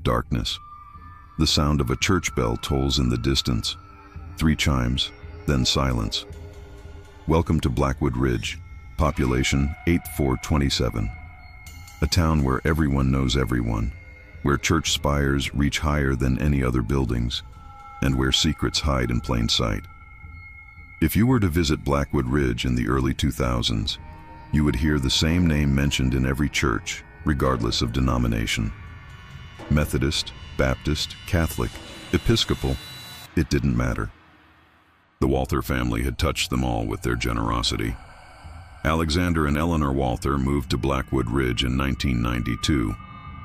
darkness. The sound of a church bell tolls in the distance. 3 chimes, then silence. Welcome to Blackwood Ridge, population 8427. A town where everyone knows everyone, where church spires reach higher than any other buildings, and where secrets hide in plain sight. If you were to visit Blackwood Ridge in the early 2000s, you would hear the same name mentioned in every church, regardless of denomination. Methodist, Baptist, Catholic, Episcopal, it didn't matter. The Walther family had touched them all with their generosity. Alexander and Eleanor Walther moved to Blackwood Ridge in 1992.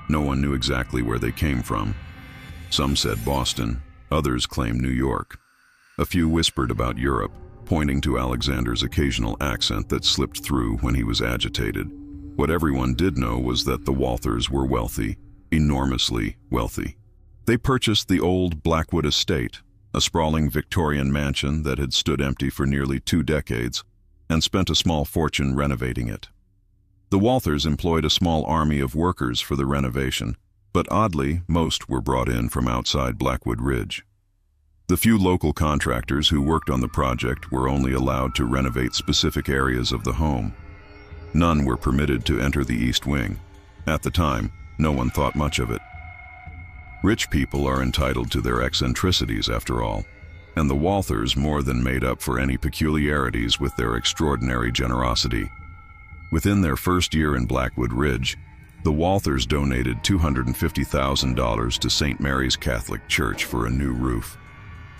No one knew exactly where they came from. Some said Boston, others claimed New York. A few whispered about Europe, pointing to Alexander's occasional accent that slipped through when he was agitated. What everyone did know was that the Walthers were wealthy, enormously wealthy. They purchased the old Blackwood estate, a sprawling Victorian mansion that had stood empty for nearly 2 decades, and spent a small fortune renovating it. The Walthers employed a small army of workers for the renovation, but oddly, most were brought in from outside Blackwood Ridge. The few local contractors who worked on the project were only allowed to renovate specific areas of the home. None were permitted to enter the East Wing. At the time, no one thought much of it. Rich people are entitled to their eccentricities, after all, and the Walthers more than made up for any peculiarities with their extraordinary generosity. Within their first year in Blackwood Ridge, the Walthers donated $250,000 to St. Mary's Catholic Church for a new roof.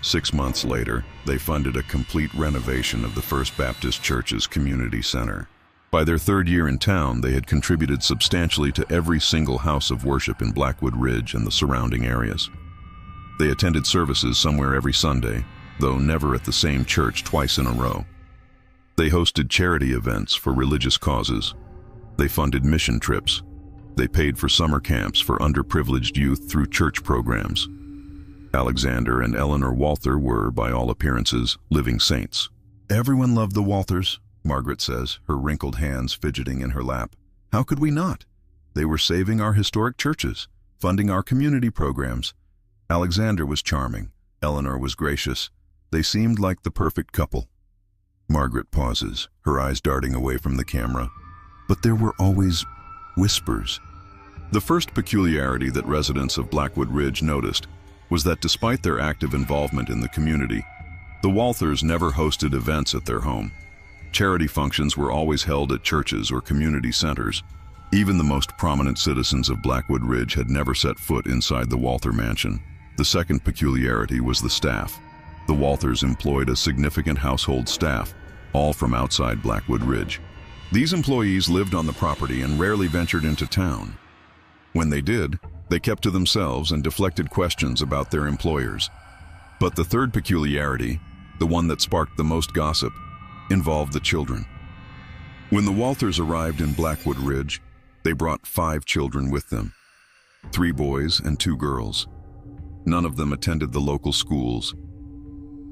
6 months later, they funded a complete renovation of the First Baptist Church's community center. By their 3rd year in town, they had contributed substantially to every single house of worship in Blackwood Ridge and the surrounding areas. They attended services somewhere every Sunday, though never at the same church twice in a row. They hosted charity events for religious causes. They funded mission trips. They paid for summer camps for underprivileged youth through church programs. Alexander and Eleanor Walther were, by all appearances, living saints. "Everyone loved the Walthers," Margaret says, her wrinkled hands fidgeting in her lap. "How could we not? They were saving our historic churches, funding our community programs. Alexander was charming. Eleanor was gracious. They seemed like the perfect couple." Margaret pauses, her eyes darting away from the camera. But there were always whispers. The first peculiarity that residents of Blackwood Ridge noticed was that despite their active involvement in the community, the Walthers never hosted events at their home. Charity functions were always held at churches or community centers. Even the most prominent citizens of Blackwood Ridge had never set foot inside the Walther mansion. The second peculiarity was the staff. The Walthers employed a significant household staff, all from outside Blackwood Ridge. These employees lived on the property and rarely ventured into town. When they did, they kept to themselves and deflected questions about their employers. But the third peculiarity, the one that sparked the most gossip, involved the children. When the Walthers arrived in Blackwood Ridge, they brought 5 children with them, 3 boys and 2 girls. None of them attended the local schools.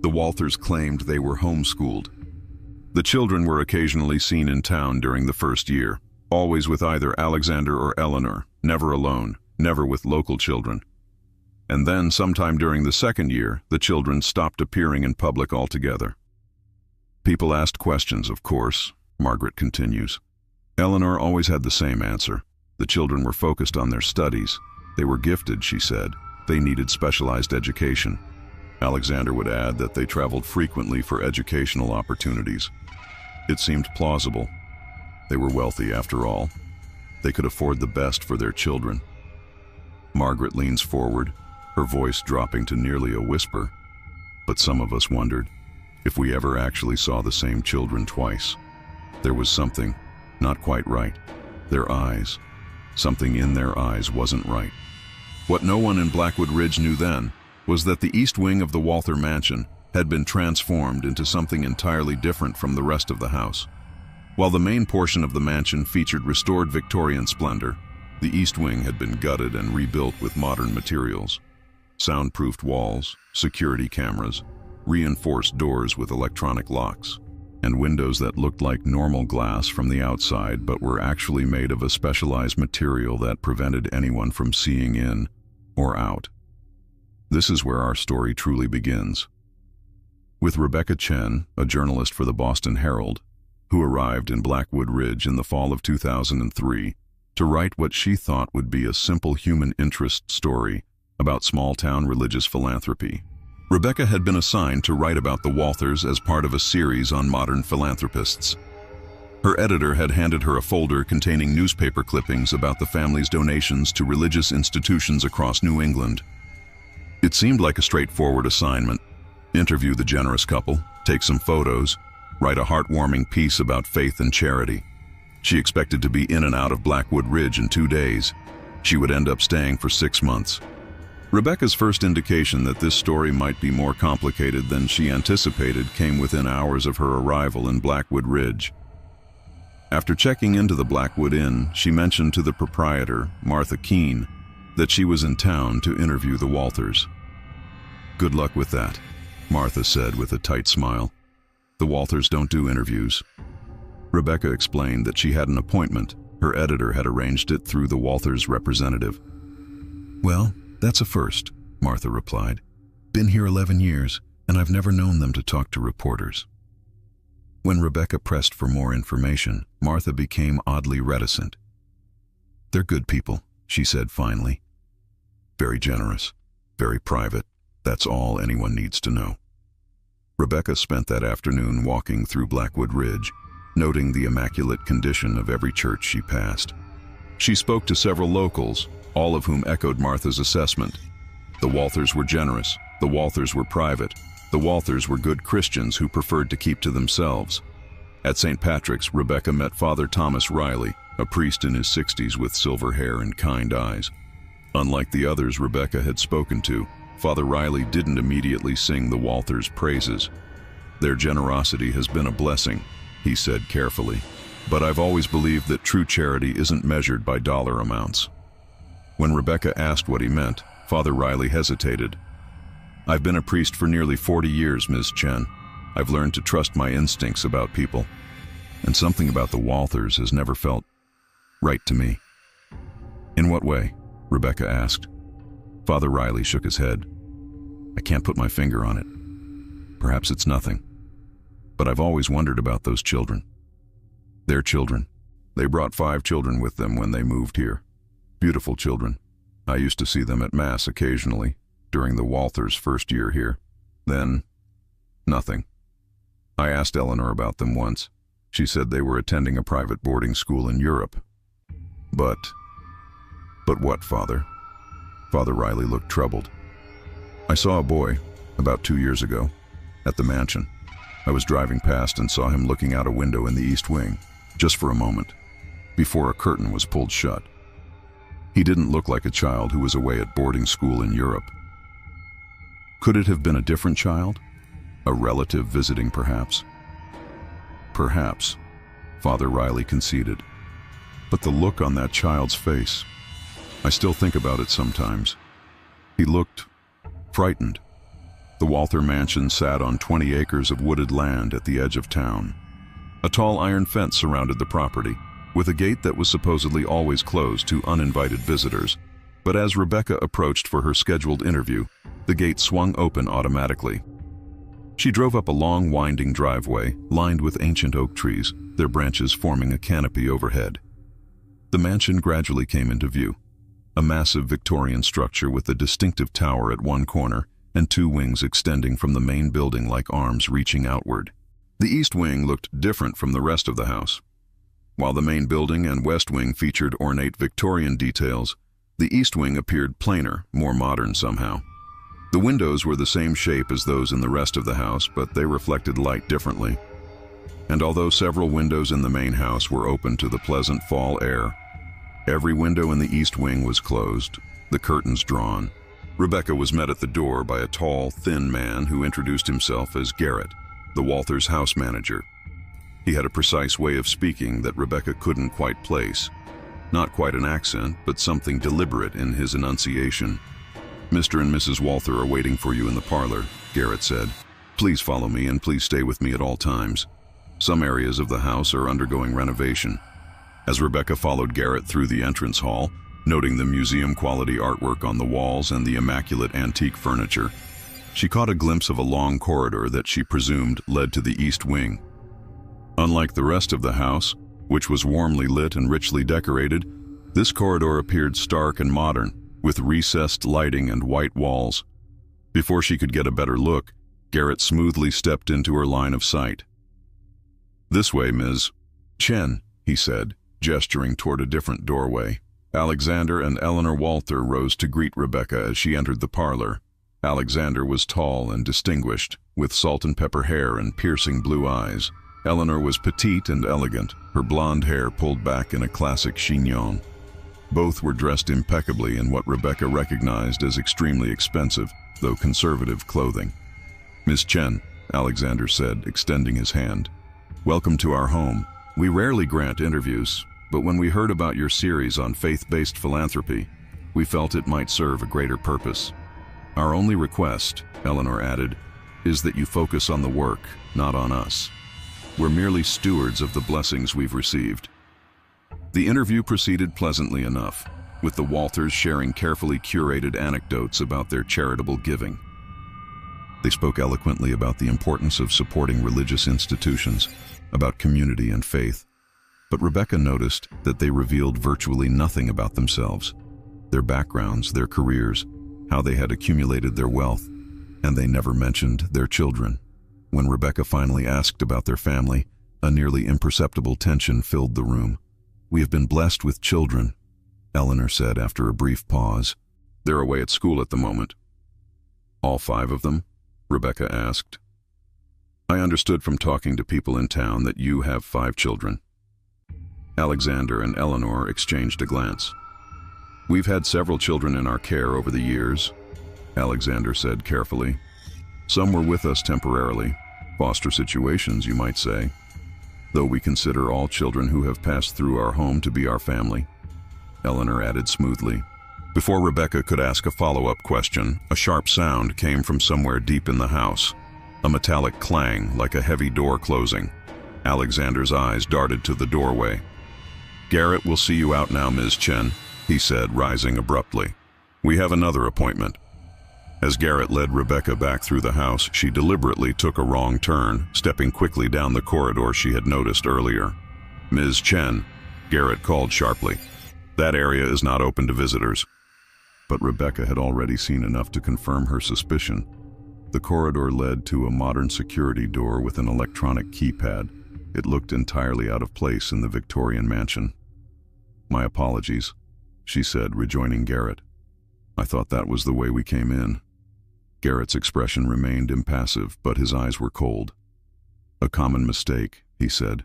The Walthers claimed they were homeschooled. The children were occasionally seen in town during the first year, always with either Alexander or Eleanor, never alone, never with local children. And then, sometime during the second year, the children stopped appearing in public altogether. People asked questions, of course, Margaret continues. Eleanor always had the same answer. The children were focused on their studies. They were gifted, she said. They needed specialized education. Alexander would add that they traveled frequently for educational opportunities. It seemed plausible. They were wealthy, after all. They could afford the best for their children. Margaret leans forward, her voice dropping to nearly a whisper. But some of us wondered if we ever actually saw the same children twice. There was something not quite right. Their eyes. Something in their eyes wasn't right. What no one in Blackwood Ridge knew then was that the east wing of the Walther mansion had been transformed into something entirely different from the rest of the house. While the main portion of the mansion featured restored Victorian splendor, the east wing had been gutted and rebuilt with modern materials. Soundproofed walls, security cameras, reinforced doors with electronic locks, and windows that looked like normal glass from the outside but were actually made of a specialized material that prevented anyone from seeing in. or out. This is where our story truly begins. With Rebecca Chen, a journalist for the Boston Herald, who arrived in Blackwood Ridge in the fall of 2003 to write what she thought would be a simple human interest story about small-town religious philanthropy. Rebecca had been assigned to write about the Walthers as part of a series on modern philanthropists. Her editor had handed her a folder containing newspaper clippings about the family's donations to religious institutions across New England. It seemed like a straightforward assignment. Interview the generous couple, take some photos, write a heartwarming piece about faith and charity. She expected to be in and out of Blackwood Ridge in 2 days. She would end up staying for 6 months. Rebecca's first indication that this story might be more complicated than she anticipated came within hours of her arrival in Blackwood Ridge. After checking into the Blackwood Inn, she mentioned to the proprietor, Martha Keene, that she was in town to interview the Walthers. "Good luck with that," Martha said with a tight smile. "The Walthers don't do interviews." Rebecca explained that she had an appointment. Her editor had arranged it through the Walthers' representative. "Well, that's a first," Martha replied. "Been here 11 years, and I've never known them to talk to reporters." When Rebecca pressed for more information, Martha became oddly reticent. "They're good people," she said finally. "Very generous, very private. That's all anyone needs to know." Rebecca spent that afternoon walking through Blackwood Ridge, noting the immaculate condition of every church she passed. She spoke to several locals, all of whom echoed Martha's assessment. The Walthers were generous, the Walthers were private, the Walthers were good Christians who preferred to keep to themselves. At St. Patrick's, Rebecca met Father Thomas Riley, a priest in his 60s with silver hair and kind eyes. Unlike the others Rebecca had spoken to, Father Riley didn't immediately sing the Walthers' praises. "Their generosity has been a blessing," he said carefully, "but I've always believed that true charity isn't measured by dollar amounts." When Rebecca asked what he meant, Father Riley hesitated. "I've been a priest for nearly 40 years, Ms. Chen. I've learned to trust my instincts about people, and something about the Walthers has never felt right to me." "In what way?" Rebecca asked. Father Riley shook his head. "I can't put my finger on it. Perhaps it's nothing. But I've always wondered about those children. Their children. They brought 5 children with them when they moved here. Beautiful children. I used to see them at Mass occasionally, during the Walthers' first year here. Then, nothing. I asked Eleanor about them once. She said they were attending a private boarding school in Europe. But what, Father?" Father Riley looked troubled. "I saw a boy, about 2 years ago, at the mansion. I was driving past and saw him looking out a window in the East Wing, just for a moment, before a curtain was pulled shut. He didn't look like a child who was away at boarding school in Europe. Could it have been a different child? A relative visiting, perhaps?" "Perhaps," Father Riley conceded. "But the look on that child's face, I still think about it sometimes. He looked frightened." The Walther mansion sat on 20 acres of wooded land at the edge of town. A tall iron fence surrounded the property, with a gate that was supposedly always closed to uninvited visitors. But as Rebecca approached for her scheduled interview, the gate swung open automatically. She drove up a long, winding driveway lined with ancient oak trees, their branches forming a canopy overhead. The mansion gradually came into view. A massive Victorian structure with a distinctive tower at one corner and 2 wings extending from the main building like arms reaching outward. The east wing looked different from the rest of the house. While the main building and west wing featured ornate Victorian details, the east wing appeared plainer, more modern somehow. The windows were the same shape as those in the rest of the house, but they reflected light differently. And although several windows in the main house were open to the pleasant fall air, every window in the east wing was closed, the curtains drawn. Rebecca was met at the door by a tall, thin man who introduced himself as Garrett, the Walthers' house manager. He had a precise way of speaking that Rebecca couldn't quite place. Not quite an accent, but something deliberate in his enunciation. "Mr. and Mrs. Walther are waiting for you in the parlor," Garrett said. "Please follow me and please stay with me at all times. Some areas of the house are undergoing renovation." As Rebecca followed Garrett through the entrance hall, noting the museum-quality artwork on the walls and the immaculate antique furniture. She caught a glimpse of a long corridor that she presumed led to the east wing. Unlike the rest of the house, which was warmly lit and richly decorated, this corridor appeared stark and modern, with recessed lighting and white walls. Before she could get a better look, Garrett smoothly stepped into her line of sight. "This way, Ms. Chen," he said, gesturing toward a different doorway. Alexander and Eleanor Walther rose to greet Rebecca as she entered the parlor. Alexander was tall and distinguished, with salt and pepper hair and piercing blue eyes. Eleanor was petite and elegant, her blonde hair pulled back in a classic chignon. Both were dressed impeccably in what Rebecca recognized as extremely expensive, though conservative clothing. "Miss Chen," Alexander said, extending his hand. "Welcome to our home. We rarely grant interviews, but when we heard about your series on faith-based philanthropy, we felt it might serve a greater purpose. Our only request," Eleanor added, "is that you focus on the work, not on us. We're merely stewards of the blessings we've received." The interview proceeded pleasantly enough, with the Walthers sharing carefully curated anecdotes about their charitable giving. They spoke eloquently about the importance of supporting religious institutions, about community and faith. But Rebecca noticed that they revealed virtually nothing about themselves, their backgrounds, their careers, how they had accumulated their wealth, and they never mentioned their children. When Rebecca finally asked about their family, a nearly imperceptible tension filled the room. "We have been blessed with children," Eleanor said after a brief pause. "They're away at school at the moment." "All 5 of them?" Rebecca asked. "I understood from talking to people in town that you have 5 children." Alexander and Eleanor exchanged a glance. "We've had several children in our care over the years," Alexander said carefully. "Some were with us temporarily, foster situations, you might say, though we consider all children who have passed through our home to be our family," Eleanor added smoothly. Before Rebecca could ask a follow-up question, a sharp sound came from somewhere deep in the house, a metallic clang like a heavy door closing. Alexander's eyes darted to the doorway. "Garrett will see you out now, Ms. Chen," he said, rising abruptly. "We have another appointment." As Garrett led Rebecca back through the house, she deliberately took a wrong turn, stepping quickly down the corridor she had noticed earlier. "Ms. Chen," Garrett called sharply, "that area is not open to visitors." But Rebecca had already seen enough to confirm her suspicion. The corridor led to a modern security door with an electronic keypad. It looked entirely out of place in the Victorian mansion. "My apologies," she said, rejoining Garrett. "I thought that was the way we came in." Garrett's expression remained impassive, but his eyes were cold. "A common mistake," he said.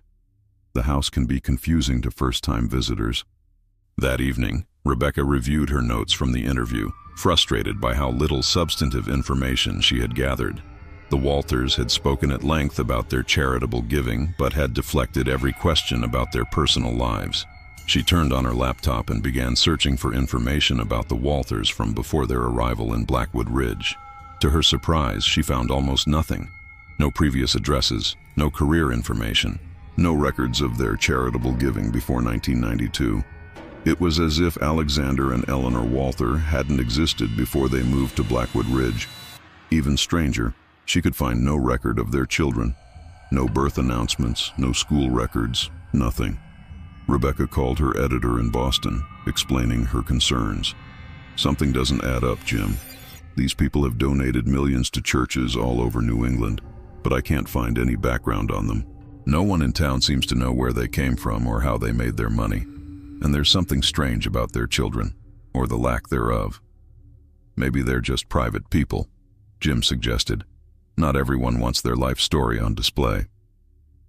"The house can be confusing to first-time visitors." That evening, Rebecca reviewed her notes from the interview, frustrated by how little substantive information she had gathered. The Walthers had spoken at length about their charitable giving, but had deflected every question about their personal lives. She turned on her laptop and began searching for information about the Walthers from before their arrival in Blackwood Ridge. To her surprise, she found almost nothing. No previous addresses, no career information, no records of their charitable giving before 1992. It was as if Alexander and Eleanor Walther hadn't existed before they moved to Blackwood Ridge. Even stranger, she could find no record of their children. No birth announcements, no school records, nothing. Rebecca called her editor in Boston, explaining her concerns. "Something doesn't add up, Jim. These people have donated millions to churches all over New England, but I can't find any background on them. No one in town seems to know where they came from or how they made their money. And there's something strange about their children, or the lack thereof." "Maybe they're just private people," Jim suggested. "Not everyone wants their life story on display."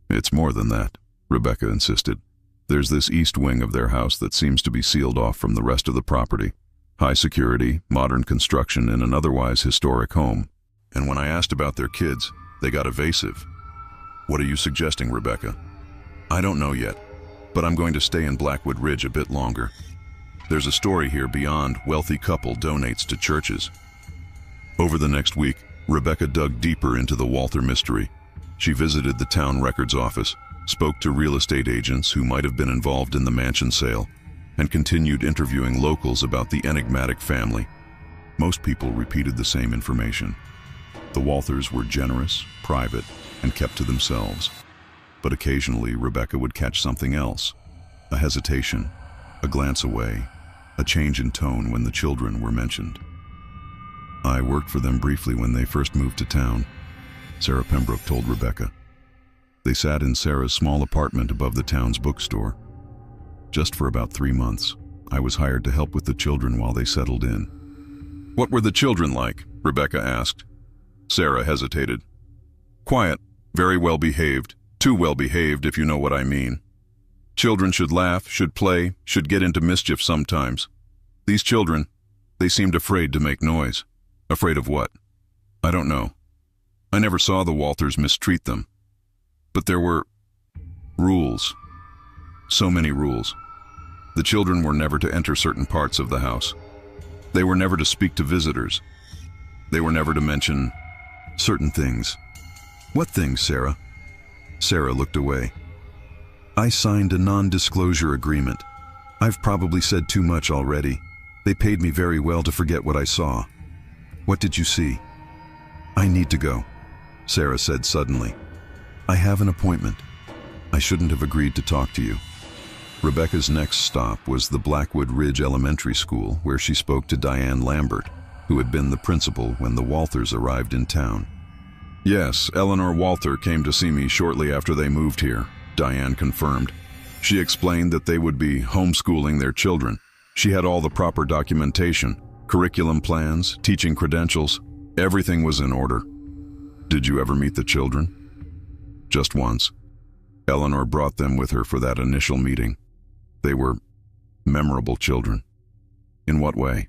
"It's more than that," Rebecca insisted. "There's this east wing of their house that seems to be sealed off from the rest of the property. High security, modern construction in an otherwise historic home. And when I asked about their kids, they got evasive." "What are you suggesting, Rebecca?" "I don't know yet, but I'm going to stay in Blackwood Ridge a bit longer. There's a story here beyond wealthy couple donates to churches." Over the next week, Rebecca dug deeper into the Walther mystery. She visited the town records office, spoke to real estate agents who might have been involved in the mansion sale, and continued interviewing locals about the enigmatic family. Most people repeated the same information. The Walthers were generous, private, and kept to themselves. But occasionally, Rebecca would catch something else. A hesitation, a glance away, a change in tone when the children were mentioned. "I worked for them briefly when they first moved to town," Sarah Pembroke told Rebecca. "They sat in Sarah's small apartment above the town's bookstore. Just for about 3 months, I was hired to help with the children while they settled in." "What were the children like?" Rebecca asked. Sarah hesitated. "Quiet, very well behaved, too well behaved if you know what I mean. Children should laugh, should play, should get into mischief sometimes. These children, they seemed afraid to make noise." "Afraid of what?" "I don't know. I never saw the Walthers mistreat them. But there were rules. So many rules. The children were never to enter certain parts of the house. They were never to speak to visitors. They were never to mention certain things." "What things, Sarah?" Sarah looked away. "I signed a non-disclosure agreement. I've probably said too much already. They paid me very well to forget what I saw." "What did you see?" "I need to go," Sarah said suddenly. "I have an appointment. I shouldn't have agreed to talk to you." Rebecca's next stop was the Blackwood Ridge Elementary School, where she spoke to Diane Lambert, who had been the principal when the Walthers arrived in town. "Yes, Eleanor Walther came to see me shortly after they moved here," Diane confirmed. "She explained that they would be homeschooling their children. She had all the proper documentation, curriculum plans, teaching credentials. Everything was in order." "Did you ever meet the children?" "Just once. Eleanor brought them with her for that initial meeting. They were memorable children." "In what way?"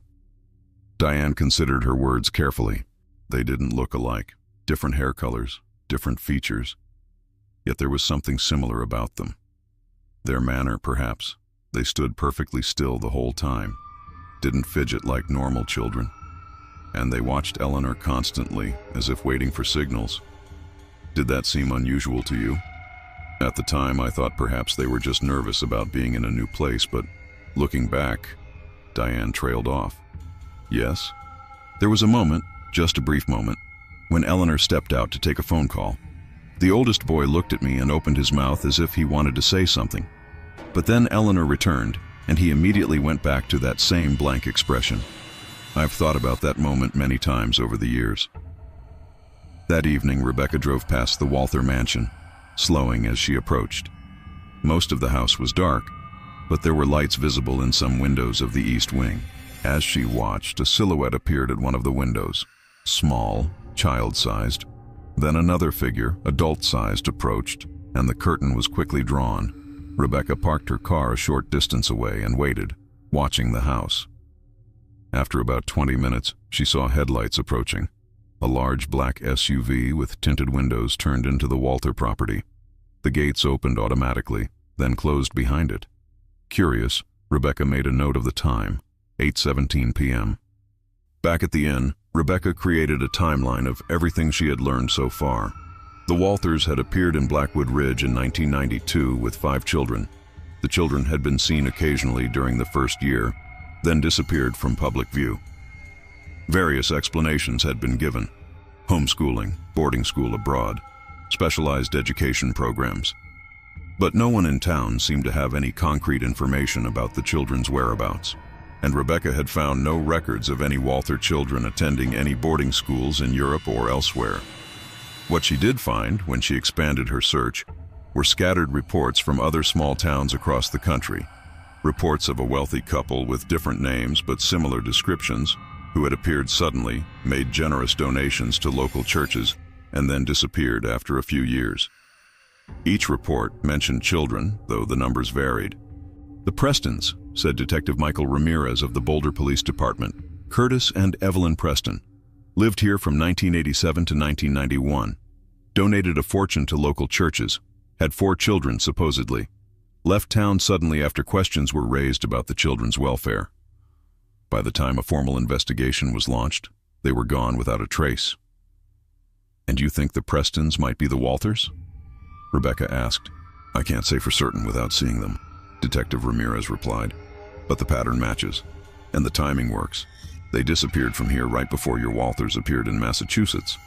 Diane considered her words carefully. They didn't look alike. Different hair colors, different features. Yet there was something similar about them. Their manner, perhaps. They stood perfectly still the whole time, didn't fidget like normal children. And they watched Eleanor constantly, as if waiting for signals. "Did that seem unusual to you?" "At the time, I thought perhaps they were just nervous about being in a new place, but looking back," Diane trailed off. "Yes. There was a moment, just a brief moment, when Eleanor stepped out to take a phone call. The oldest boy looked at me and opened his mouth as if he wanted to say something. But then Eleanor returned, and he immediately went back to that same blank expression. I've thought about that moment many times over the years." That evening, Rebecca drove past the Walther mansion, slowing as she approached. Most of the house was dark, but there were lights visible in some windows of the east wing. As she watched, a silhouette appeared at one of the windows, small, child-sized. Then another figure, adult-sized, approached, and the curtain was quickly drawn. Rebecca parked her car a short distance away and waited, watching the house. After about 20 minutes, she saw headlights approaching. A large black SUV with tinted windows turned into the Walther property. The gates opened automatically, then closed behind it. Curious, Rebecca made a note of the time, 8:17 p.m. Back at the inn, Rebecca created a timeline of everything she had learned so far. The Walthers had appeared in Blackwood Ridge in 1992 with 5 children. The children had been seen occasionally during the first year, then disappeared from public view. Various explanations had been given: homeschooling, boarding school abroad, specialized education programs. But no one in town seemed to have any concrete information about the children's whereabouts, and Rebecca had found no records of any Walther children attending any boarding schools in Europe or elsewhere. What she did find, when she expanded her search, were scattered reports from other small towns across the country. Reports of a wealthy couple with different names but similar descriptions, who had appeared suddenly, made generous donations to local churches, and then disappeared after a few years. Each report mentioned children, though the numbers varied. "The Prestons," said Detective Michael Ramirez of the Boulder Police Department, "Curtis and Evelyn Preston, lived here from 1987 to 1991, donated a fortune to local churches, had 4 children supposedly, left town suddenly after questions were raised about the children's welfare. By the time a formal investigation was launched, they were gone without a trace." "And you think the Prestons might be the Walthers?" Rebecca asked. "I can't say for certain without seeing them," Detective Ramirez replied. But the pattern matches, and the timing works. They disappeared from here right before your Walthers appeared in Massachusetts.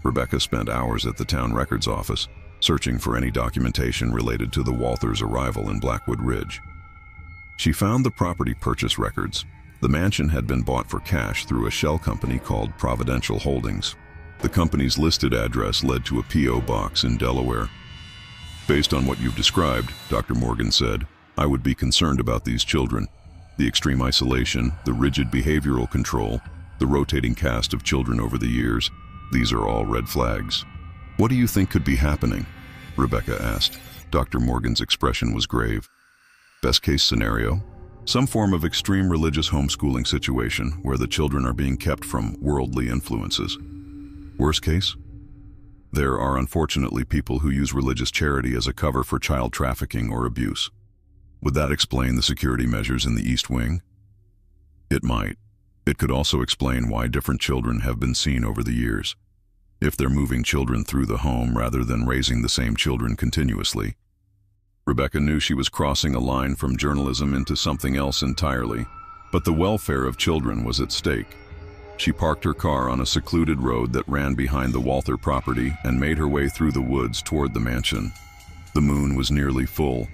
Rebecca spent hours at the town records office, searching for any documentation related to the Walthers' arrival in Blackwood Ridge. She found the property purchase records. The mansion had been bought for cash through a shell company called Providential Holdings. The company's listed address led to a P.O. box in Delaware. "Based on what you've described," Dr. Morgan said, "I would be concerned about these children. The extreme isolation, the rigid behavioral control, the rotating cast of children over the years, these are all red flags." "What do you think could be happening?" Rebecca asked. Dr. Morgan's expression was grave. "Best case scenario, some form of extreme religious homeschooling situation where the children are being kept from worldly influences. Worst case? There are unfortunately people who use religious charity as a cover for child trafficking or abuse. Would that explain the security measures in the East Wing? It might. It could also explain why different children have been seen over the years. If they're moving children through the home rather than raising the same children continuously." Rebecca knew she was crossing a line from journalism into something else entirely, but the welfare of children was at stake. She parked her car on a secluded road that ran behind the Walther property and made her way through the woods toward the mansion. The moon was nearly full,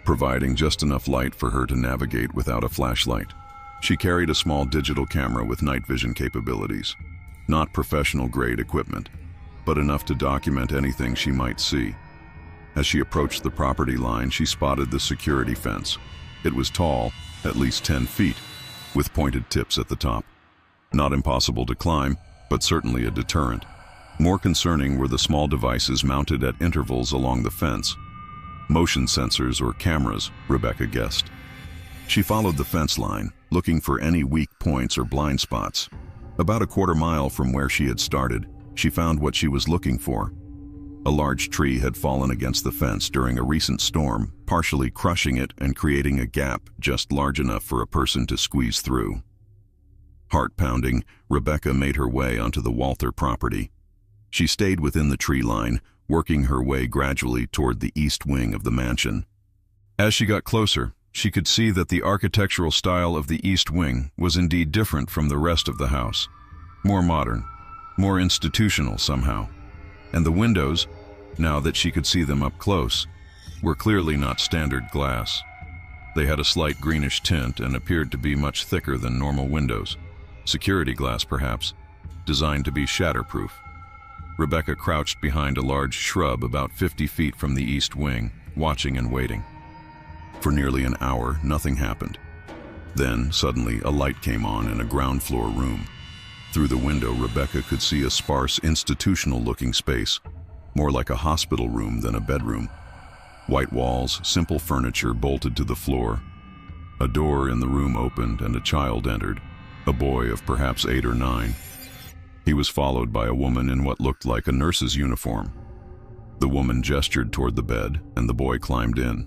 providing just enough light for her to navigate without a flashlight. She carried a small digital camera with night vision capabilities. Not professional-grade equipment, but enough to document anything she might see. As she approached the property line, she spotted the security fence. It was tall, at least 10 feet, with pointed tips at the top. Not impossible to climb, but certainly a deterrent. More concerning were the small devices mounted at intervals along the fence. Motion sensors or cameras, Rebecca guessed. She followed the fence line, looking for any weak points or blind spots. About a quarter mile from where she had started, she found what she was looking for. A large tree had fallen against the fence during a recent storm, partially crushing it and creating a gap just large enough for a person to squeeze through. Heart-pounding, Rebecca made her way onto the Walther property. She stayed within the tree line, working her way gradually toward the east wing of the mansion. As she got closer, she could see that the architectural style of the east wing was indeed different from the rest of the house. More modern, more institutional somehow. And the windows, now that she could see them up close, were clearly not standard glass. They had a slight greenish tint and appeared to be much thicker than normal windows. Security glass, perhaps, designed to be shatterproof. Rebecca crouched behind a large shrub about 50 feet from the east wing, watching and waiting. For nearly an hour, nothing happened. Then, suddenly, a light came on in a ground floor room. Through the window, Rebecca could see a sparse, institutional-looking space, more like a hospital room than a bedroom. White walls, simple furniture bolted to the floor. A door in the room opened and a child entered, a boy of perhaps 8 or 9. He was followed by a woman in what looked like a nurse's uniform. The woman gestured toward the bed, and the boy climbed in.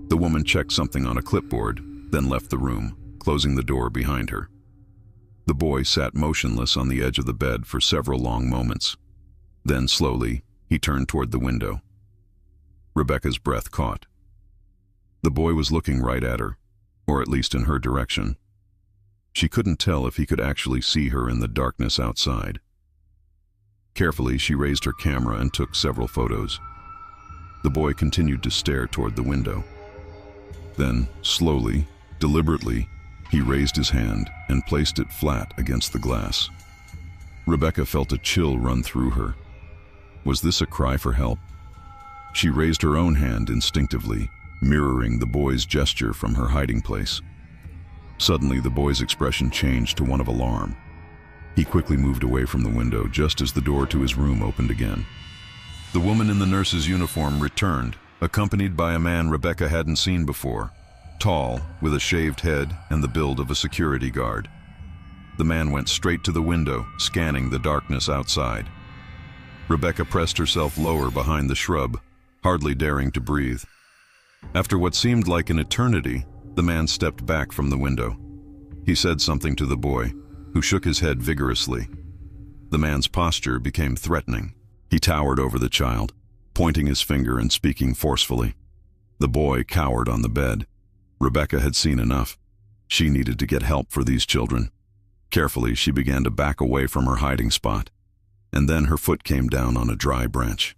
The woman checked something on a clipboard, then left the room, closing the door behind her. The boy sat motionless on the edge of the bed for several long moments. Then, slowly, he turned toward the window. Rebecca's breath caught. The boy was looking right at her, or at least in her direction. She couldn't tell if he could actually see her in the darkness outside. Carefully, she raised her camera and took several photos. The boy continued to stare toward the window. Then, slowly, deliberately, he raised his hand and placed it flat against the glass. Rebecca felt a chill run through her. Was this a cry for help? She raised her own hand instinctively, mirroring the boy's gesture from her hiding place. Suddenly, the boy's expression changed to one of alarm. He quickly moved away from the window just as the door to his room opened again. The woman in the nurse's uniform returned, accompanied by a man Rebecca hadn't seen before, tall, with a shaved head and the build of a security guard. The man went straight to the window, scanning the darkness outside. Rebecca pressed herself lower behind the shrub, hardly daring to breathe. After what seemed like an eternity, the man stepped back from the window. He said something to the boy, who shook his head vigorously. The man's posture became threatening. He towered over the child, pointing his finger and speaking forcefully. The boy cowered on the bed. Rebecca had seen enough. She needed to get help for these children. Carefully, she began to back away from her hiding spot, and then her foot came down on a dry branch.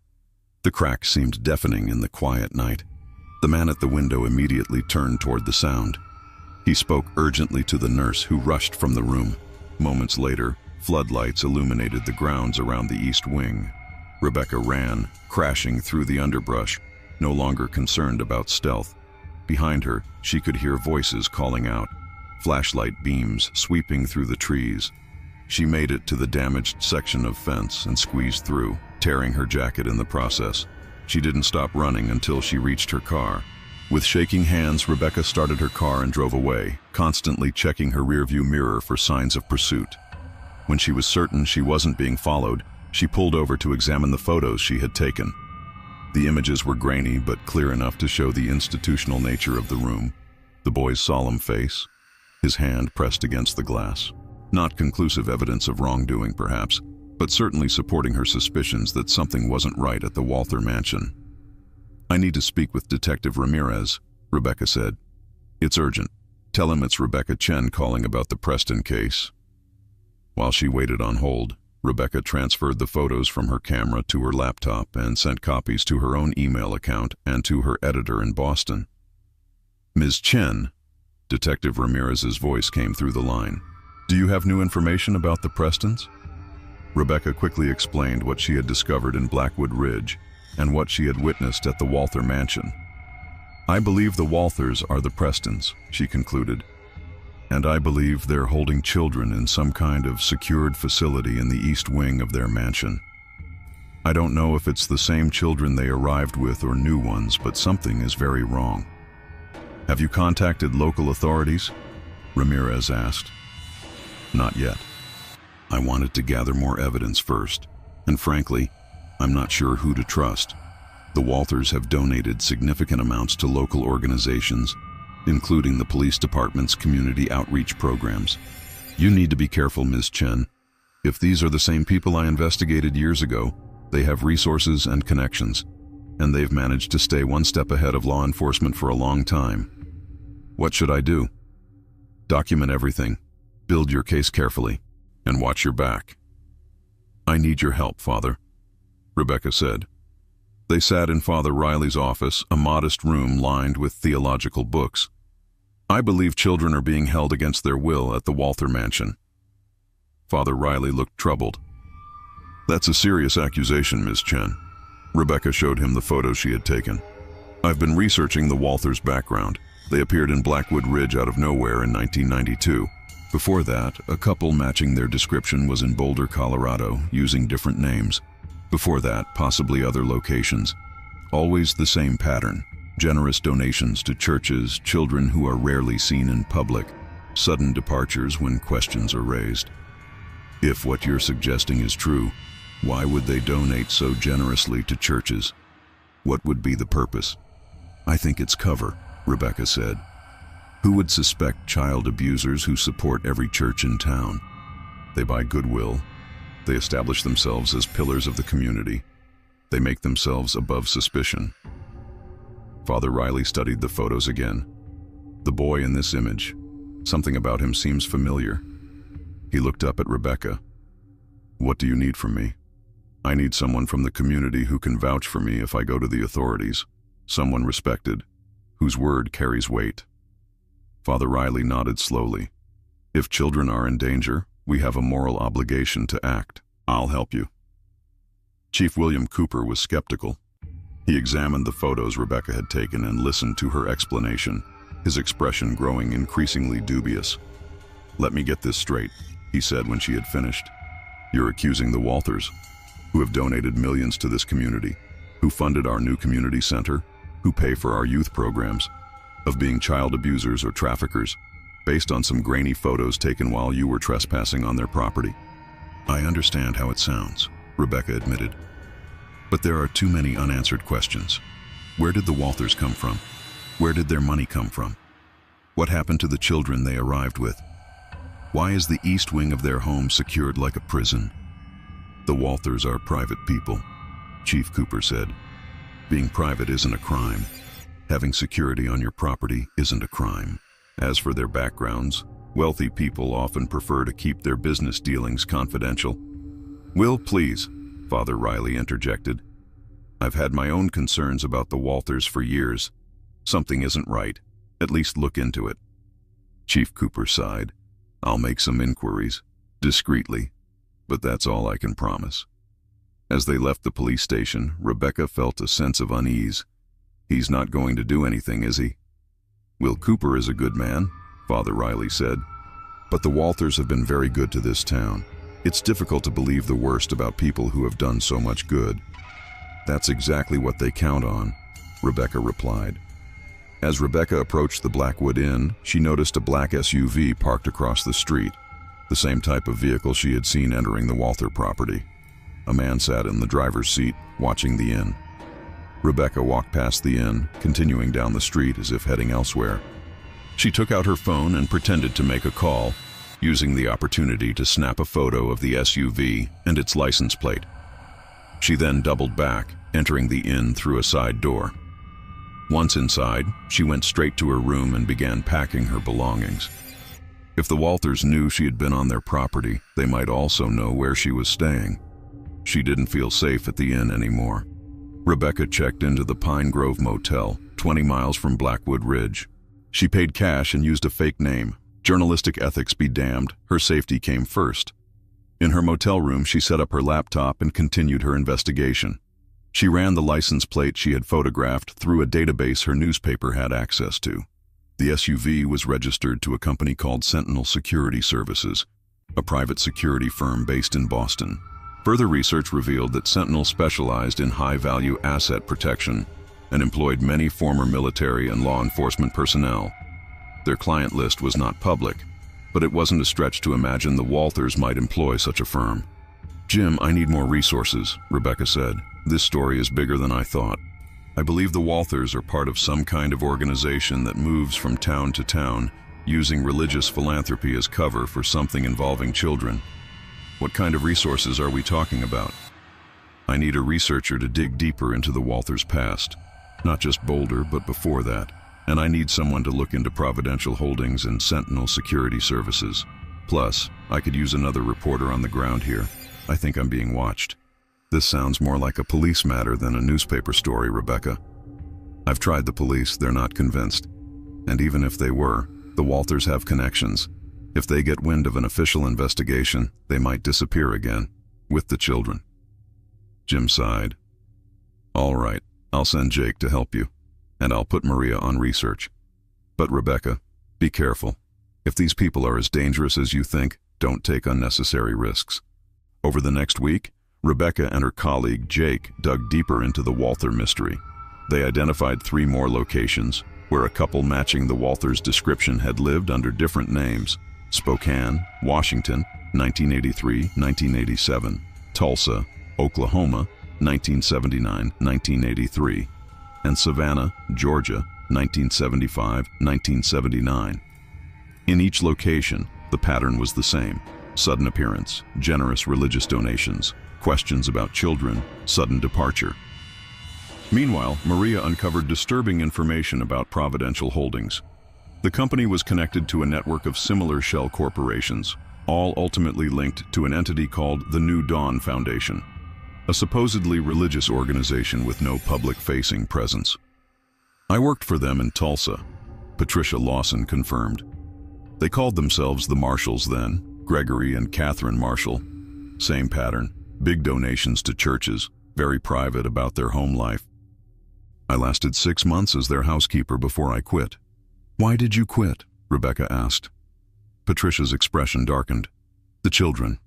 The crack seemed deafening in the quiet night. The man at the window immediately turned toward the sound. He spoke urgently to the nurse, who rushed from the room. Moments later, floodlights illuminated the grounds around the east wing. Rebecca ran, crashing through the underbrush, no longer concerned about stealth. Behind her, she could hear voices calling out, flashlight beams sweeping through the trees. She made it to the damaged section of fence and squeezed through, tearing her jacket in the process. She didn't stop running until she reached her car. With shaking hands, Rebecca started her car and drove away, constantly checking her rearview mirror for signs of pursuit. When she was certain she wasn't being followed, she pulled over to examine the photos she had taken. The images were grainy but clear enough to show the institutional nature of the room. The boy's solemn face, his hand pressed against the glass. Not conclusive evidence of wrongdoing, perhaps, but certainly supporting her suspicions that something wasn't right at the Walther mansion. "I need to speak with Detective Ramirez," Rebecca said. "It's urgent. Tell him it's Rebecca Chen calling about the Preston case." While she waited on hold, Rebecca transferred the photos from her camera to her laptop and sent copies to her own email account and to her editor in Boston. "Ms. Chen," Detective Ramirez's voice came through the line. "Do you have new information about the Prestons?" Rebecca quickly explained what she had discovered in Blackwood Ridge and what she had witnessed at the Walther mansion. "I believe the Walthers are the Prestons," she concluded, "and I believe they're holding children in some kind of secured facility in the east wing of their mansion. I don't know if it's the same children they arrived with or new ones, but something is very wrong." "Have you contacted local authorities?" Ramirez asked. "Not yet. I wanted to gather more evidence first, and frankly, I'm not sure who to trust. The Walthers have donated significant amounts to local organizations, including the police department's community outreach programs. You need to be careful, Ms. Chen. If these are the same people I investigated years ago, they have resources and connections, and they've managed to stay one step ahead of law enforcement for a long time. What should I do?" "Document everything, build your case carefully, and watch your back." "I need your help, Father," Rebecca said. They sat in Father Riley's office, a modest room lined with theological books. "I believe children are being held against their will at the Walther mansion." Father Riley looked troubled. "That's a serious accusation, Ms. Chen." Rebecca showed him the photos she had taken. "I've been researching the Walthers' background. They appeared in Blackwood Ridge out of nowhere in 1992. Before that, a couple matching their description was in Boulder, Colorado, using different names. Before that, possibly other locations. Always the same pattern: generous donations to churches, children who are rarely seen in public, sudden departures when questions are raised. If what you're suggesting is true, why would they donate so generously to churches? What would be the purpose?" "I think it's cover," Rebecca said. "Who would suspect child abusers who support every church in town? They buy goodwill. They establish themselves as pillars of the community. They make themselves above suspicion." Father Riley studied the photos again. The boy in this image, something about him seems familiar. He looked up at Rebecca. "What do you need from me?" "I need someone from the community who can vouch for me if I go to the authorities. Someone respected, whose word carries weight." Father Riley nodded slowly. "If children are in danger, we have a moral obligation to act. I'll help you." Chief William Cooper was skeptical. He examined the photos Rebecca had taken and listened to her explanation, his expression growing increasingly dubious. "Let me get this straight," he said when she had finished. "You're accusing the Walthers, who have donated millions to this community, who funded our new community center, who pay for our youth programs, of being child abusers or traffickers, based on some grainy photos taken while you were trespassing on their property." "I understand how it sounds," Rebecca admitted. "But there are too many unanswered questions. Where did the Walthers come from? Where did their money come from? What happened to the children they arrived with? Why is the east wing of their home secured like a prison?" "The Walthers are private people," Chief Cooper said. "Being private isn't a crime. Having security on your property isn't a crime. As for their backgrounds, wealthy people often prefer to keep their business dealings confidential. "Will, please," Father Riley interjected. "I've had my own concerns about the Walthers for years. Something isn't right. At least look into it." Chief Cooper sighed. "I'll make some inquiries, discreetly, but that's all I can promise." As they left the police station, Rebecca felt a sense of unease. "He's not going to do anything, is he?" "Will Cooper is a good man," Father Riley said, "but the Walthers have been very good to this town. It's difficult to believe the worst about people who have done so much good." "That's exactly what they count on," Rebecca replied. As Rebecca approached the Blackwood Inn, she noticed a black SUV parked across the street, the same type of vehicle she had seen entering the Walther property. A man sat in the driver's seat, watching the inn. Rebecca walked past the inn, continuing down the street as if heading elsewhere. She took out her phone and pretended to make a call, using the opportunity to snap a photo of the SUV and its license plate. She then doubled back, entering the inn through a side door. Once inside, she went straight to her room and began packing her belongings. If the Walthers knew she had been on their property, they might also know where she was staying. She didn't feel safe at the inn anymore. Rebecca checked into the Pine Grove Motel, 20 miles from Blackwood Ridge. She paid cash and used a fake name. Journalistic ethics be damned, her safety came first. In her motel room, she set up her laptop and continued her investigation. She ran the license plate she had photographed through a database her newspaper had access to. The SUV was registered to a company called Sentinel Security Services, a private security firm based in Boston. Further research revealed that Sentinel specialized in high-value asset protection and employed many former military and law enforcement personnel. Their client list was not public, but it wasn't a stretch to imagine the Walthers might employ such a firm. "Jim, I need more resources," Rebecca said. "This story is bigger than I thought. I believe the Walthers are part of some kind of organization that moves from town to town, using religious philanthropy as cover for something involving children. What kind of resources are we talking about?" "I need a researcher to dig deeper into the Walthers' past, not just Boulder, but before that. And I need someone to look into Providential Holdings and Sentinel Security Services. Plus, I could use another reporter on the ground here. I think I'm being watched." "This sounds more like a police matter than a newspaper story, Rebecca." "I've tried the police, they're not convinced. And even if they were, the Walthers have connections. If they get wind of an official investigation, they might disappear again, with the children." Jim sighed. "All right, I'll send Jake to help you, and I'll put Maria on research. But Rebecca, be careful. If these people are as dangerous as you think, don't take unnecessary risks." Over the next week, Rebecca and her colleague Jake dug deeper into the Walther mystery. They identified 3 more locations where a couple matching the Walthers' description had lived under different names: Spokane, Washington, 1983-1987, Tulsa, Oklahoma, 1979-1983, and Savannah, Georgia, 1975-1979. In each location, the pattern was the same: sudden appearance, generous religious donations, questions about children, sudden departure. Meanwhile, Maria uncovered disturbing information about Providential Holdings. The company was connected to a network of similar shell corporations, all ultimately linked to an entity called the New Dawn Foundation, a supposedly religious organization with no public-facing presence. "I worked for them in Tulsa," Patricia Lawson confirmed. "They called themselves the Marshalls then, Gregory and Catherine Marshall. Same pattern, big donations to churches, very private about their home life. I lasted 6 months as their housekeeper before I quit." "Why did you quit?" Rebecca asked. Patricia's expression darkened. "The children.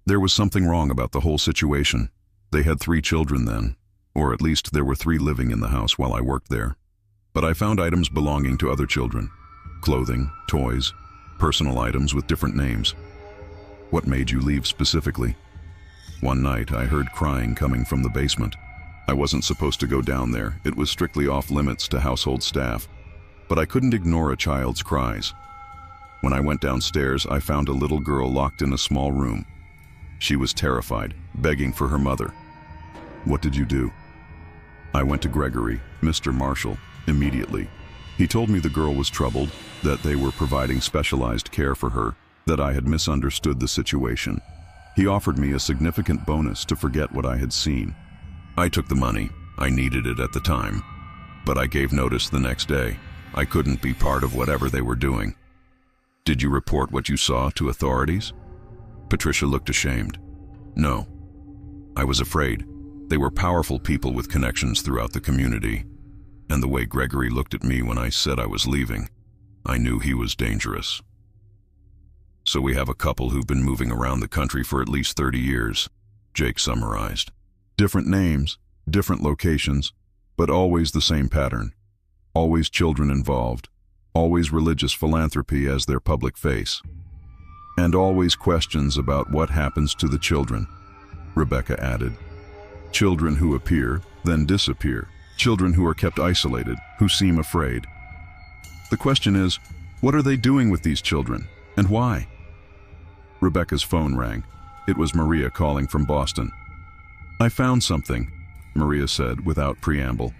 There was something wrong about the whole situation. They had 3 children then, or at least there were 3 living in the house while I worked there. But I found items belonging to other children. Clothing, toys, personal items with different names." "What made you leave specifically?" "One night I heard crying coming from the basement. I wasn't supposed to go down there. It was strictly off limits to household staff. But I couldn't ignore a child's cries. When I went downstairs, I found a little girl locked in a small room. She was terrified, begging for her mother." "What did you do?" "I went to Gregory, Mr. Marshall, immediately. He told me the girl was troubled, that they were providing specialized care for her, that I had misunderstood the situation. He offered me a significant bonus to forget what I had seen. I took the money. I needed it at the time. But I gave notice the next day. I couldn't be part of whatever they were doing. Did you report what you saw to authorities? Patricia looked ashamed. No. I was afraid. They were powerful people with connections throughout the community. And the way Gregory looked at me when I said I was leaving, I knew he was dangerous. So we have a couple who've been moving around the country for at least 30 years, Jake summarized. Different names, different locations, but always the same pattern. Always children involved, always religious philanthropy as their public face. And always questions about what happens to the children, Rebecca added. Children who appear, then disappear. Children who are kept isolated, who seem afraid. The question is, what are they doing with these children, and why? Rebecca's phone rang. It was Maria calling from Boston. I found something, Maria said without preamble.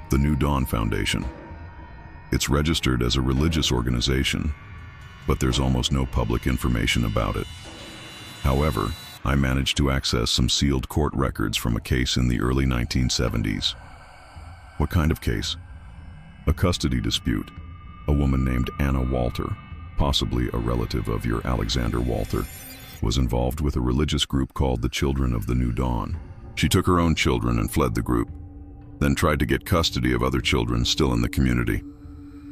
The New Dawn Foundation. It's registered as a religious organization, but there's almost no public information about it. However, I managed to access some sealed court records from a case in the early 1970s. What kind of case? A custody dispute. A woman named Anna Walter, possibly a relative of your Alexander Walther, was involved with a religious group called the Children of the New Dawn. She took her own children and fled the group, then tried to get custody of other children still in the community.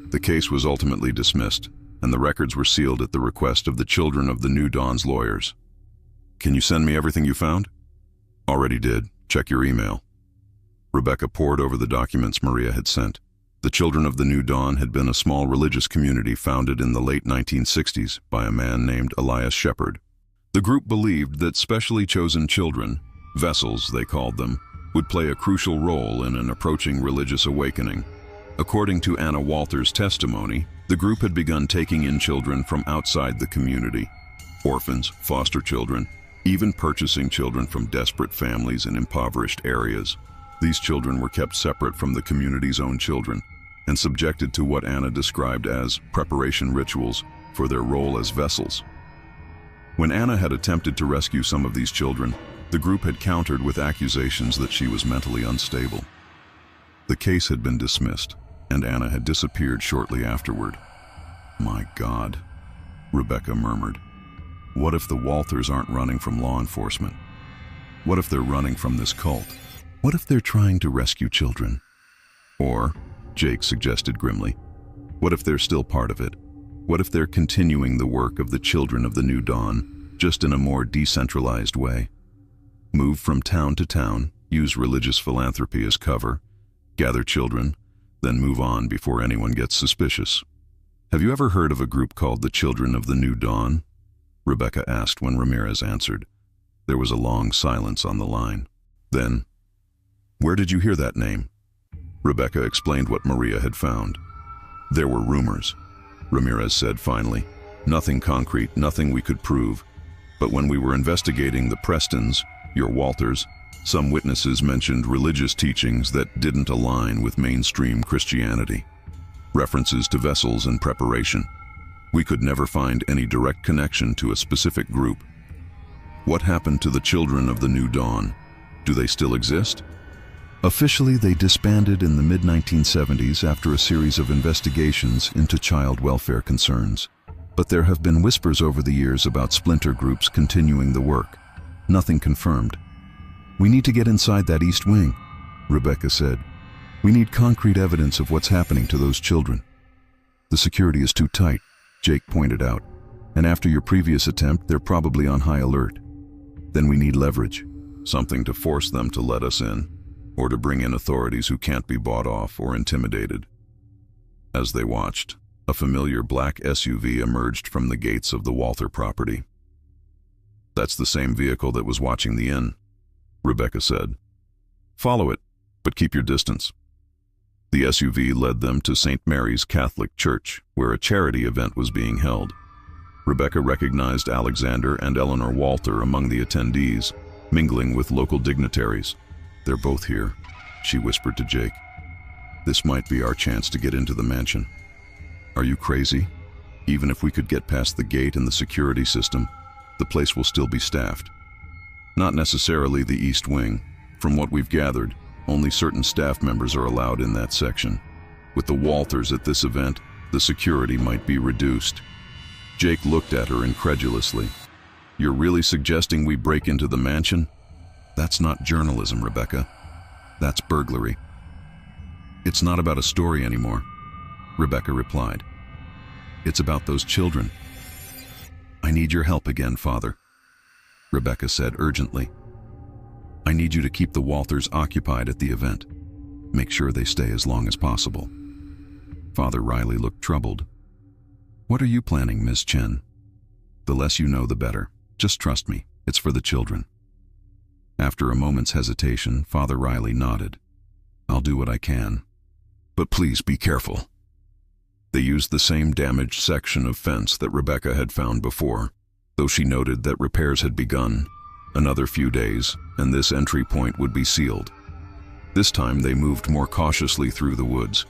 The case was ultimately dismissed, and the records were sealed at the request of the Children of the New Dawn's lawyers. Can you send me everything you found? Already did. Check your email. Rebecca pored over the documents Maria had sent. The Children of the New Dawn had been a small religious community founded in the late 1960s by a man named Elias Shepard. The group believed that specially chosen children, vessels they called them, would play a crucial role in an approaching religious awakening. According to Anna Walthers' testimony, the group had begun taking in children from outside the community, orphans, foster children, even purchasing children from desperate families in impoverished areas. These children were kept separate from the community's own children and subjected to what Anna described as preparation rituals for their role as vessels. When Anna had attempted to rescue some of these children, the group had countered with accusations that she was mentally unstable. The case had been dismissed, and Anna had disappeared shortly afterward. My God, Rebecca murmured. What if the Walthers aren't running from law enforcement? What if they're running from this cult? What if they're trying to rescue children? Or, Jake suggested grimly, what if they're still part of it? What if they're continuing the work of the Children of the New Dawn, just in a more decentralized way? Move from town to town, use religious philanthropy as cover, gather children, then move on before anyone gets suspicious. Have you ever heard of a group called the Children of the New Dawn? Rebecca asked when Ramirez answered. There was a long silence on the line. Then, where did you hear that name? Rebecca explained what Maria had found. There were rumors, Ramirez said finally. Nothing concrete, nothing we could prove. But when we were investigating the Prestons, your Walthers, some witnesses mentioned religious teachings that didn't align with mainstream Christianity. References to vessels and preparation. We could never find any direct connection to a specific group. What happened to the Children of the New Dawn? Do they still exist? Officially, they disbanded in the mid-1970s after a series of investigations into child welfare concerns. But there have been whispers over the years about splinter groups continuing the work. Nothing confirmed. We need to get inside that East Wing, Rebecca said. We need concrete evidence of what's happening to those children. The security is too tight, Jake pointed out. And after your previous attempt, they're probably on high alert. Then we need leverage. Something to force them to let us in, or to bring in authorities who can't be bought off or intimidated. As they watched, a familiar black SUV emerged from the gates of the Walther property. That's the same vehicle that was watching the inn, Rebecca said. Follow it, but keep your distance. The SUV led them to St. Mary's Catholic Church, where a charity event was being held. Rebecca recognized Alexander and Eleanor Walther among the attendees, mingling with local dignitaries. They're both here, she whispered to Jake. This might be our chance to get into the mansion. Are you crazy? Even if we could get past the gate and the security system, the place will still be staffed. Not necessarily the East Wing. From what we've gathered, only certain staff members are allowed in that section. With the Walthers at this event, the security might be reduced. Jake looked at her incredulously. You're really suggesting we break into the mansion? That's not journalism, Rebecca. That's burglary. It's not about a story anymore, Rebecca replied. It's about those children. I need your help again, Father, Rebecca said urgently. I need you to keep the Walthers occupied at the event. Make sure they stay as long as possible. Father Riley looked troubled. What are you planning, Miss Chen? The less you know, the better. Just trust me. It's for the children. After a moment's hesitation, Father Riley nodded. I'll do what I can. But please be careful. They used the same damaged section of fence that Rebecca had found before, though she noted that repairs had begun. Another few days, and this entry point would be sealed. This time they moved more cautiously through the woods,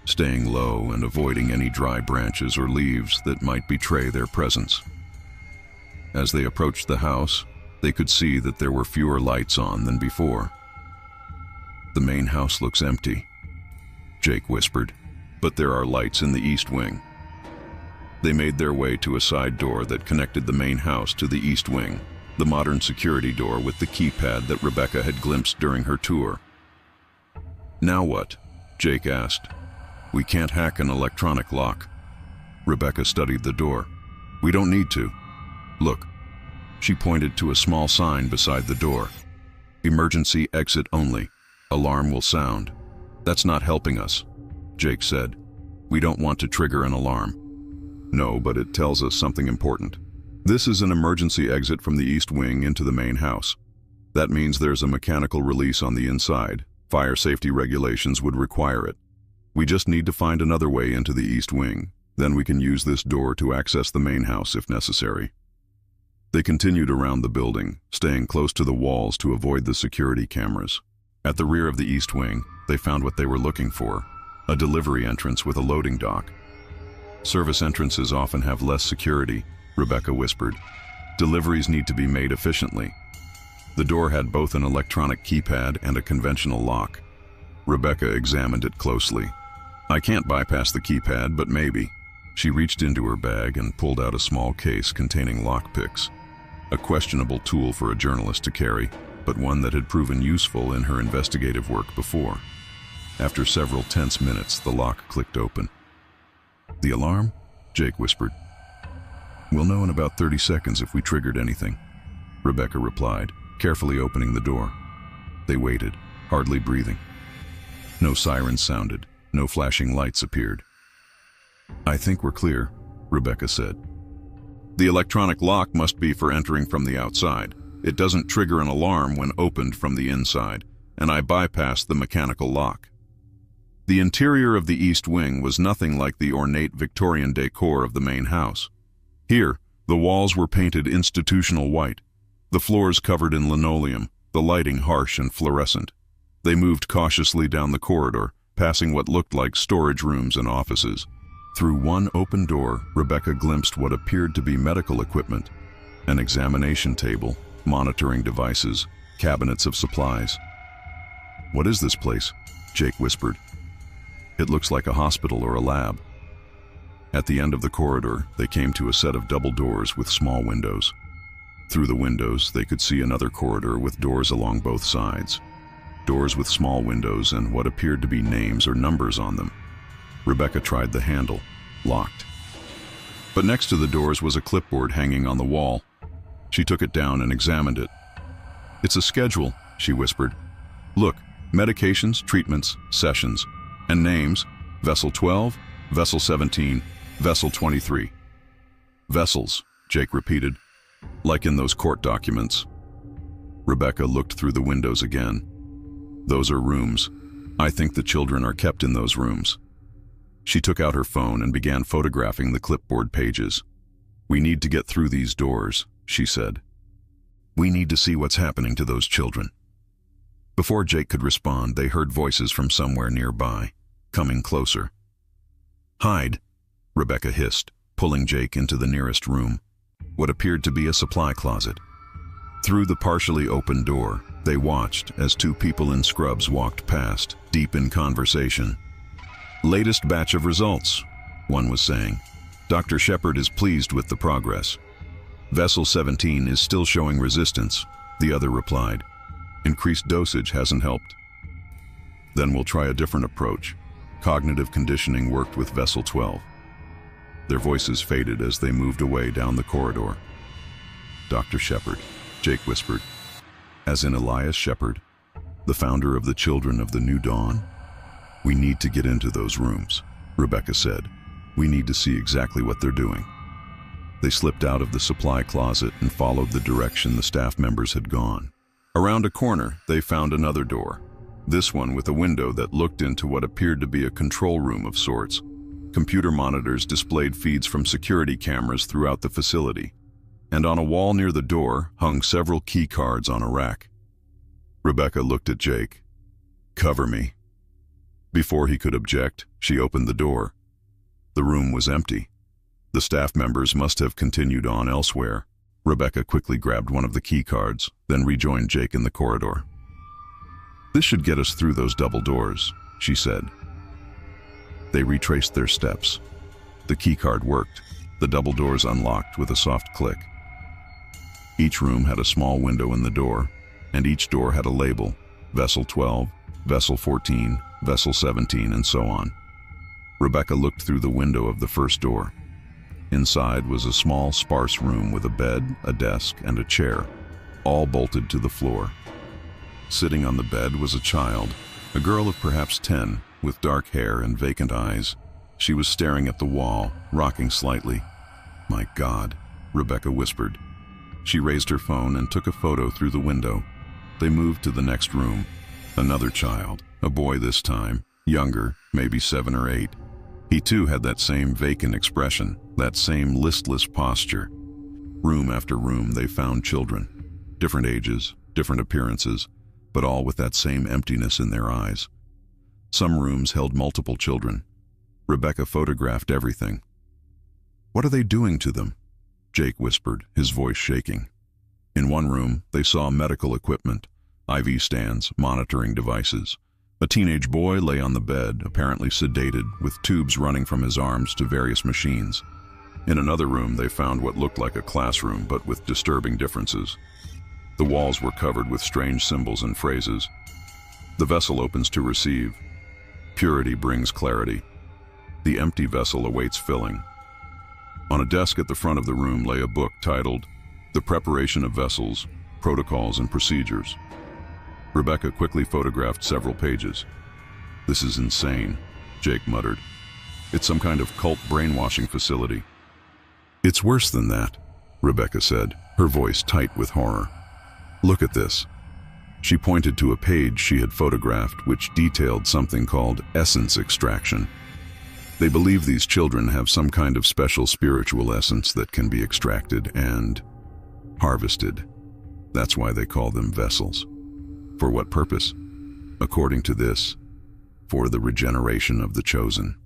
staying low and avoiding any dry branches or leaves that might betray their presence. As they approached the house, they could see that there were fewer lights on than before. The main house looks empty, Jake whispered, but there are lights in the East Wing. They made their way to a side door that connected the main house to the East Wing, the modern security door with the keypad that Rebecca had glimpsed during her tour. Now what? Jake asked. We can't hack an electronic lock. Rebecca studied the door. We don't need to. Look. She pointed to a small sign beside the door. Emergency exit only. Alarm will sound. That's not helping us, Jake said. We don't want to trigger an alarm. No, but it tells us something important. This is an emergency exit from the East Wing into the main house. That means there's a mechanical release on the inside. Fire safety regulations would require it. We just need to find another way into the East Wing. Then we can use this door to access the main house if necessary. They continued around the building, staying close to the walls to avoid the security cameras. At the rear of the East Wing, they found what they were looking for, a delivery entrance with a loading dock. Service entrances often have less security, Rebecca whispered. Deliveries need to be made efficiently. The door had both an electronic keypad and a conventional lock. Rebecca examined it closely. I can't bypass the keypad, but maybe. She reached into her bag and pulled out a small case containing lockpicks. A questionable tool for a journalist to carry, but one that had proven useful in her investigative work before. After several tense minutes, the lock clicked open. The alarm? Jake whispered. We'll know in about 30 seconds if we triggered anything, Rebecca replied, carefully opening the door. They waited, hardly breathing. No sirens sounded, no flashing lights appeared. I think we're clear, Rebecca said. The electronic lock must be for entering from the outside. It doesn't trigger an alarm when opened from the inside, and I bypassed the mechanical lock. The interior of the East Wing was nothing like the ornate Victorian decor of the main house. Here, the walls were painted institutional white, the floors covered in linoleum, the lighting harsh and fluorescent. They moved cautiously down the corridor, passing what looked like storage rooms and offices. Through one open door, Rebecca glimpsed what appeared to be medical equipment, an examination table, monitoring devices, cabinets of supplies. What is this place? Jake whispered. It looks like a hospital or a lab. At the end of the corridor, they came to a set of double doors with small windows. Through the windows, they could see another corridor with doors along both sides. Doors with small windows and what appeared to be names or numbers on them. Rebecca tried the handle, locked. But next to the doors was a clipboard hanging on the wall. She took it down and examined it. It's a schedule, she whispered. Look, medications, treatments, sessions, and names, Vessel 12, Vessel 17, Vessel 23. Vessels, Jake repeated, like in those court documents. Rebecca looked through the windows again. Those are rooms. I think the children are kept in those rooms. She took out her phone and began photographing the clipboard pages. We need to get through these doors, she said. We need to see what's happening to those children. Before Jake could respond, they heard voices from somewhere nearby. coming closer. "Hide," Rebecca hissed, pulling Jake into the nearest room, what appeared to be a supply closet. Through the partially open door, they watched as two people in scrubs walked past, deep in conversation. "Latest batch of results," one was saying. "Dr. Shepard is pleased with the progress. Vessel 17 is still showing resistance," the other replied. "Increased dosage hasn't helped." "Then we'll try a different approach. Cognitive conditioning worked with Vessel 12. Their voices faded as they moved away down the corridor. "Dr. Shepard," Jake whispered. "As in Elias Shepard, the founder of the Children of the New Dawn?" "We need to get into those rooms," Rebecca said. "We need to see exactly what they're doing." They slipped out of the supply closet and followed the direction the staff members had gone. Around a corner, they found another door, this one with a window that looked into what appeared to be a control room of sorts. Computer monitors displayed feeds from security cameras throughout the facility, and on a wall near the door hung several key cards on a rack. Rebecca looked at Jake. "Cover me." Before he could object, she opened the door. The room was empty. The staff members must have continued on elsewhere. Rebecca quickly grabbed one of the key cards, then rejoined Jake in the corridor. "This should get us through those double doors," she said. They retraced their steps. The key card worked. The double doors unlocked with a soft click. Each room had a small window in the door, and each door had a label: Vessel 12, Vessel 14, Vessel 17, and so on. Rebecca looked through the window of the first door. Inside was a small, sparse room with a bed, a desk, and a chair, all bolted to the floor. Sitting on the bed was a child, a girl of perhaps 10, with dark hair and vacant eyes. She was staring at the wall, rocking slightly. "My God," Rebecca whispered. She raised her phone and took a photo through the window. They moved to the next room. Another child, a boy this time, younger, maybe 7 or 8. He too had that same vacant expression, that same listless posture. Room after room they found children, different ages, different appearances, but all with that same emptiness in their eyes. Some rooms held multiple children. Rebecca photographed everything. "What are they doing to them?" Jake whispered, his voice shaking. In one room, they saw medical equipment, IV stands, monitoring devices. A teenage boy lay on the bed, apparently sedated, with tubes running from his arms to various machines. In another room, they found what looked like a classroom, but with disturbing differences. The walls were covered with strange symbols and phrases. "The vessel opens to receive. Purity brings clarity. The empty vessel awaits filling." On a desk at the front of the room lay a book titled "The Preparation of Vessels, Protocols and Procedures." Rebecca quickly photographed several pages. "This is insane," Jake muttered. "It's some kind of cult brainwashing facility." "It's worse than that," Rebecca said, her voice tight with horror. "Look at this." She pointed to a page she had photographed which detailed something called essence extraction. They believe these children have some kind of special spiritual essence that can be extracted and harvested. That's why they call them vessels. For what purpose? According to this, for the regeneration of the chosen.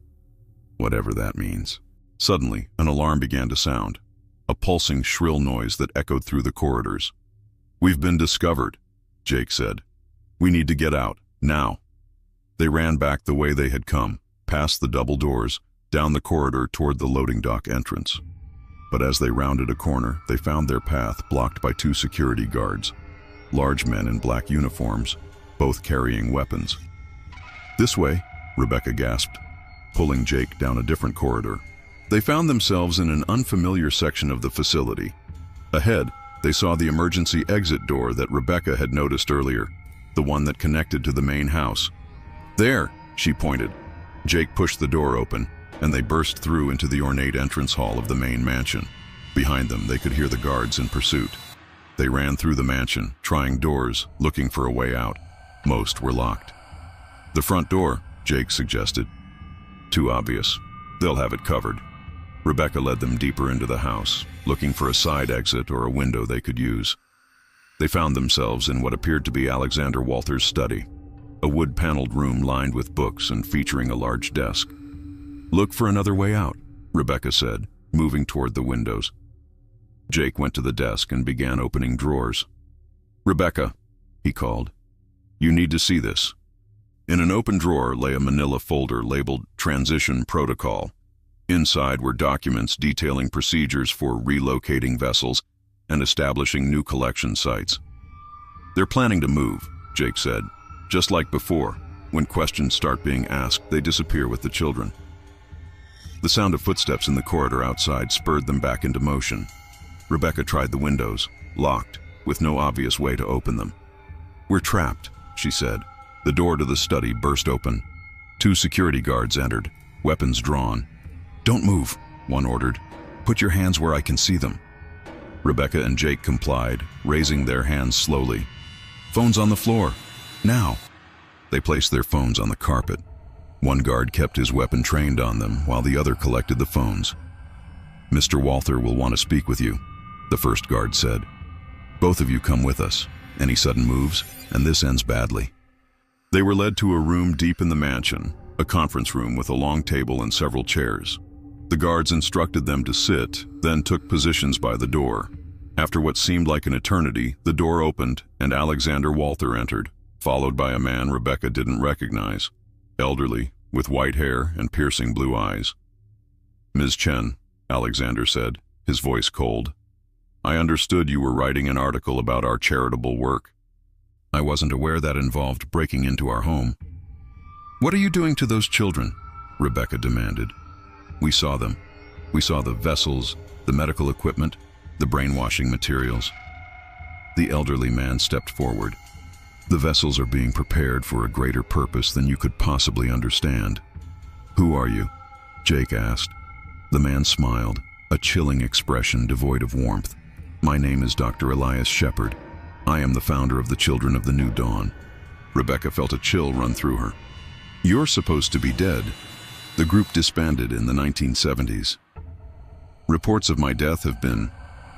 Whatever that means. Suddenly, an alarm began to sound, a pulsing, shrill noise that echoed through the corridors. "We've been discovered," Jake said. "We need to get out, now." They ran back the way they had come, past the double doors, down the corridor toward the loading dock entrance. But as they rounded a corner, they found their path blocked by 2 security guards, large men in black uniforms, both carrying weapons. "This way," Rebecca gasped, pulling Jake down a different corridor. They found themselves in an unfamiliar section of the facility. Ahead, they saw the emergency exit door that Rebecca had noticed earlier, the one that connected to the main house. "There," she pointed. Jake pushed the door open, and they burst through into the ornate entrance hall of the main mansion. Behind them, they could hear the guards in pursuit. They ran through the mansion, trying doors, looking for a way out. Most were locked. "The front door," Jake suggested. "Too obvious. They'll have it covered." Rebecca led them deeper into the house, looking for a side exit or a window they could use. They found themselves in what appeared to be Alexander Walthers' study. a wood-paneled room lined with books and featuring a large desk. "Look for another way out," Rebecca said, moving toward the windows. Jake went to the desk and began opening drawers. "Rebecca," he called, "you need to see this." In an open drawer lay a manila folder labeled Transition Protocol. Inside were documents detailing procedures for relocating vessels and establishing new collection sites. "They're planning to move," Jake said. "Just like before, when questions start being asked, they disappear with the children." The sound of footsteps in the corridor outside spurred them back into motion. Rebecca tried the windows, locked, with no obvious way to open them. "We're trapped," she said. The door to the study burst open. 2 security guards entered, weapons drawn. "Don't move," one ordered. "Put your hands where I can see them." Rebecca and Jake complied, raising their hands slowly. "Phones on the floor. Now." They placed their phones on the carpet. One guard kept his weapon trained on them while the other collected the phones. "Mr. Walther will want to speak with you," the first guard said. "Both of you come with us. Any sudden moves, and this ends badly." They were led to a room deep in the mansion, a conference room with a long table and several chairs. The guards instructed them to sit, then took positions by the door. After what seemed like an eternity, the door opened and Alexander Walther entered, followed by a man Rebecca didn't recognize, elderly, with white hair and piercing blue eyes. "Ms. Chen," Alexander said, his voice cold, "I understood you were writing an article about our charitable work." "I wasn't aware that involved breaking into our home." "What are you doing to those children?" Rebecca demanded. "We saw them. We saw the vessels, the medical equipment, the brainwashing materials." The elderly man stepped forward. "The vessels are being prepared for a greater purpose than you could possibly understand." "Who are you?" Jake asked. The man smiled, a chilling expression devoid of warmth. "My name is Dr. Elias Shepard. I am the founder of the Children of the New Dawn." Rebecca felt a chill run through her. "You're supposed to be dead." The group disbanded in the 1970s. "Reports of my death have been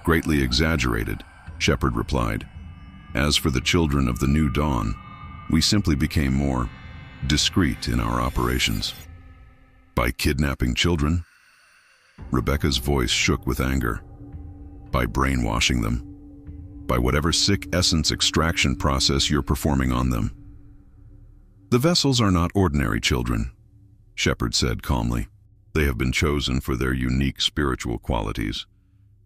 greatly exaggerated," Shepard replied. "As for the Children of the New Dawn, we simply became more discreet in our operations." "By kidnapping children?" Rebecca's voice shook with anger. "By brainwashing them. By whatever sick essence extraction process you're performing on them." "The vessels are not ordinary children," Shepard said calmly. "They have been chosen for their unique spiritual qualities.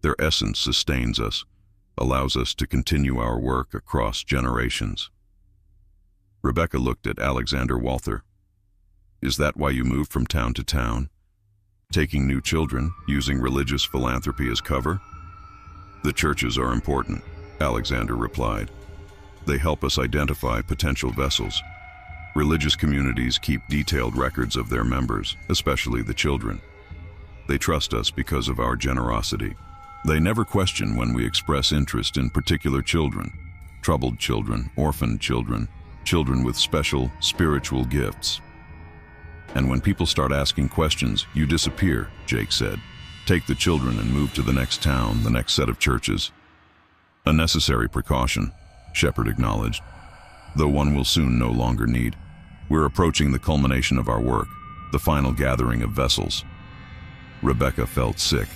Their essence sustains us, allows us to continue our work across generations." Rebecca looked at Alexander Walther. "Is that why you moved from town to town? Taking new children, using religious philanthropy as cover?" "The churches are important," Alexander replied. "They help us identify potential vessels. Religious communities keep detailed records of their members, especially the children. They trust us because of our generosity. They never question when we express interest in particular children, troubled children, orphaned children, children with special spiritual gifts." "And when people start asking questions, you disappear," Jake said. "Take the children and move to the next town, the next set of churches." "A necessary precaution," Shepard acknowledged, "though one will soon no longer need. We're approaching the culmination of our work, the final gathering of vessels." Rebecca felt sick.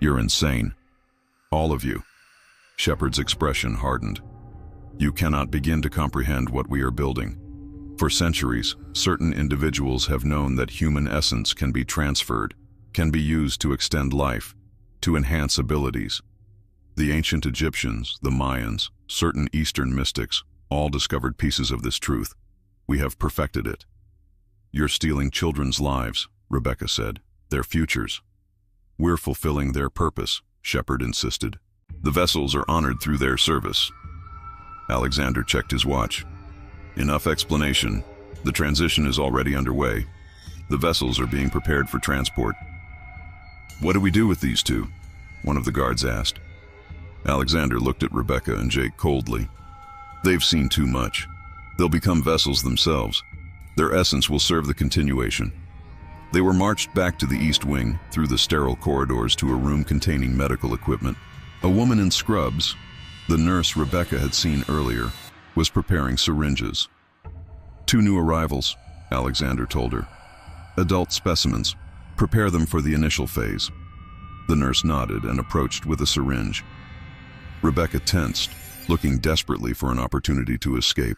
"You're insane. All of you." Shepard's expression hardened. "You cannot begin to comprehend what we are building. For centuries, certain individuals have known that human essence can be transferred, can be used to extend life, to enhance abilities. The ancient Egyptians, the Mayans, certain Eastern mystics, all discovered pieces of this truth. We have perfected it." "You're stealing children's lives," Rebecca said, "their futures." "We're fulfilling their purpose," Shepard insisted. "The vessels are honored through their service." Alexander checked his watch. "Enough explanation. The transition is already underway. The vessels are being prepared for transport." "What do we do with these two?" one of the guards asked. Alexander looked at Rebecca and Jake coldly. "They've seen too much. They'll become vessels themselves. Their essence will serve the continuation." They were marched back to the East Wing, through the sterile corridors to a room containing medical equipment. A woman in scrubs, the nurse Rebecca had seen earlier, was preparing syringes. 2 new arrivals, Alexander told her. Adult specimens. Prepare them for the initial phase. The nurse nodded and approached with a syringe. Rebecca tensed, looking desperately for an opportunity to escape.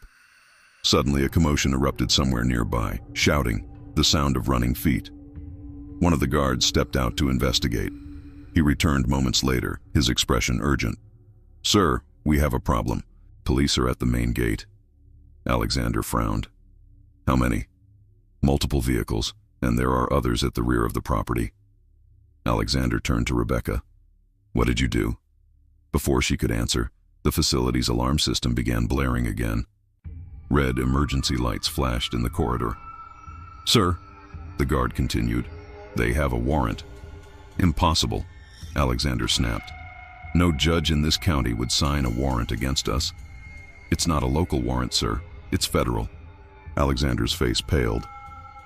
Suddenly, a commotion erupted somewhere nearby, shouting, the sound of running feet. One of the guards stepped out to investigate. He returned moments later, his expression urgent. "Sir, we have a problem. Police are at the main gate." Alexander frowned. "How many?" "Multiple vehicles, and there are others at the rear of the property." Alexander turned to Rebecca. "What did you do?" Before she could answer, the facility's alarm system began blaring again. Red emergency lights flashed in the corridor. "Sir," the guard continued, "they have a warrant." "Impossible," Alexander snapped. "No judge in this county would sign a warrant against us." "It's not a local warrant, sir. It's federal." Alexander's face paled.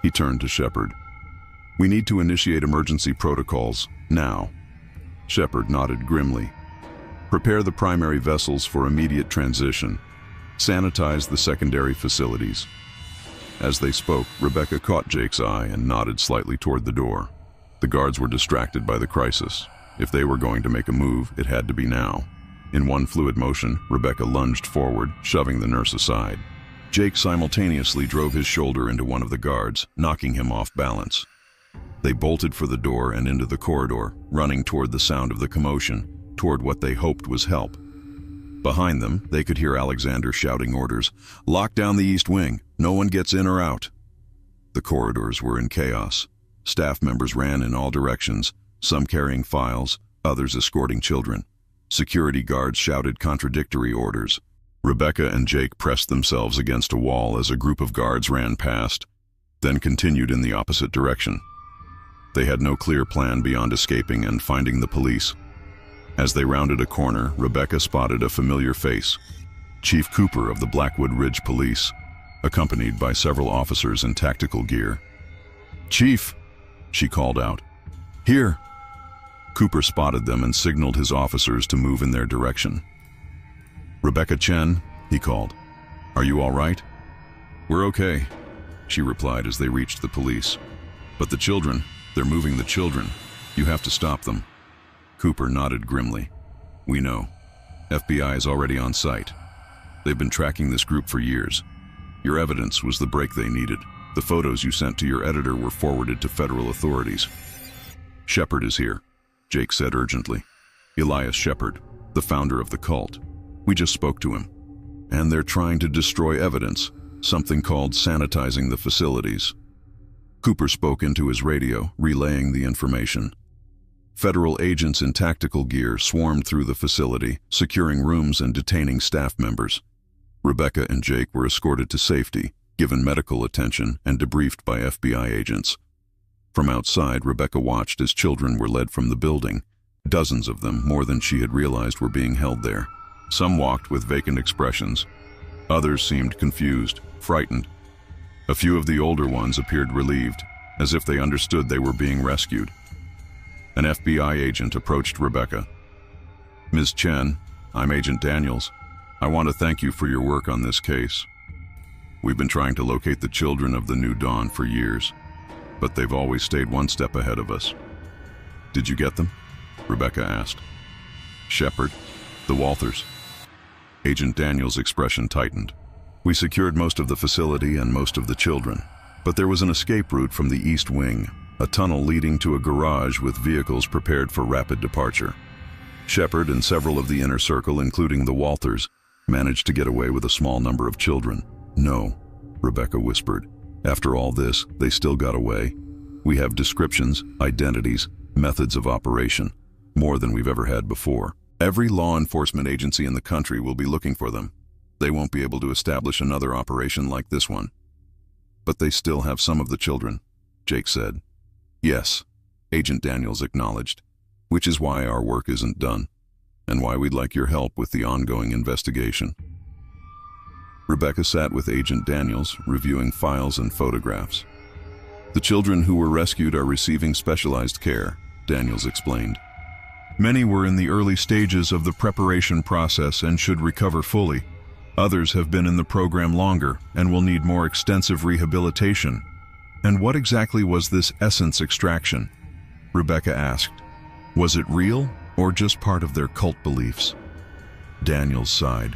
He turned to Shepard. "We need to initiate emergency protocols, now." Shepard nodded grimly. "Prepare the primary vessels for immediate transition. Sanitize the secondary facilities." As they spoke, Rebecca caught Jake's eye and nodded slightly toward the door. The guards were distracted by the crisis. If they were going to make a move, it had to be now. In one fluid motion, Rebecca lunged forward, shoving the nurse aside. Jake simultaneously drove his shoulder into one of the guards, knocking him off balance. They bolted for the door and into the corridor, running toward the sound of the commotion, toward what they hoped was help. Behind them, they could hear Alexander shouting orders. "Lock down the east wing. No one gets in or out." The corridors were in chaos. Staff members ran in all directions, some carrying files, others escorting children. Security guards shouted contradictory orders. Rebecca and Jake pressed themselves against a wall as a group of guards ran past, then continued in the opposite direction. They had no clear plan beyond escaping and finding the police. As they rounded a corner, Rebecca spotted a familiar face. Chief Cooper of the Blackwood Ridge Police, accompanied by several officers in tactical gear. "Chief," she called out. "Here." Cooper spotted them and signaled his officers to move in their direction. "Rebecca Chen," he called. "Are you all right?" "We're okay," she replied as they reached the police. "But the children, they're moving the children. You have to stop them." Cooper nodded grimly. "We know. FBI is already on site. They've been tracking this group for years. Your evidence was the break they needed. The photos you sent to your editor were forwarded to federal authorities." "Shepard is here," Jake said urgently. "Elias Shepard, the founder of the cult. We just spoke to him. And they're trying to destroy evidence, something called sanitizing the facilities." Cooper spoke into his radio, relaying the information. Federal agents in tactical gear swarmed through the facility, securing rooms and detaining staff members. Rebecca and Jake were escorted to safety, given medical attention, and debriefed by FBI agents. From outside, Rebecca watched as children were led from the building. Dozens of them, more than she had realized, were being held there. Some walked with vacant expressions. Others seemed confused, frightened. A few of the older ones appeared relieved, as if they understood they were being rescued. An FBI agent approached Rebecca. "Ms. Chen, I'm Agent Daniels. I want to thank you for your work on this case. We've been trying to locate the children of the New Dawn for years, but they've always stayed one step ahead of us." "Did you get them?" Rebecca asked. "Shepard, the Walthers." Agent Daniels' expression tightened. "We secured most of the facility and most of the children, but there was an escape route from the east wing, a tunnel leading to a garage with vehicles prepared for rapid departure. Shepard and several of the inner circle, including the Walthers, managed to get away with a small number of children." "No," Rebecca whispered. "After all this, they still got away. We have descriptions, identities, methods of operation, more than we've ever had before. Every law enforcement agency in the country will be looking for them. They won't be able to establish another operation like this one." "But they still have some of the children," Jake said. "Yes," Agent Daniels acknowledged, "which is why our work isn't done, and why we'd like your help with the ongoing investigation." Rebecca sat with Agent Daniels, reviewing files and photographs. "The children who were rescued are receiving specialized care," Daniels explained. "Many were in the early stages of the preparation process and should recover fully. Others have been in the program longer and will need more extensive rehabilitation. And what exactly was this essence extraction? Rebecca asked. Was it real or just part of their cult beliefs? Daniels sighed.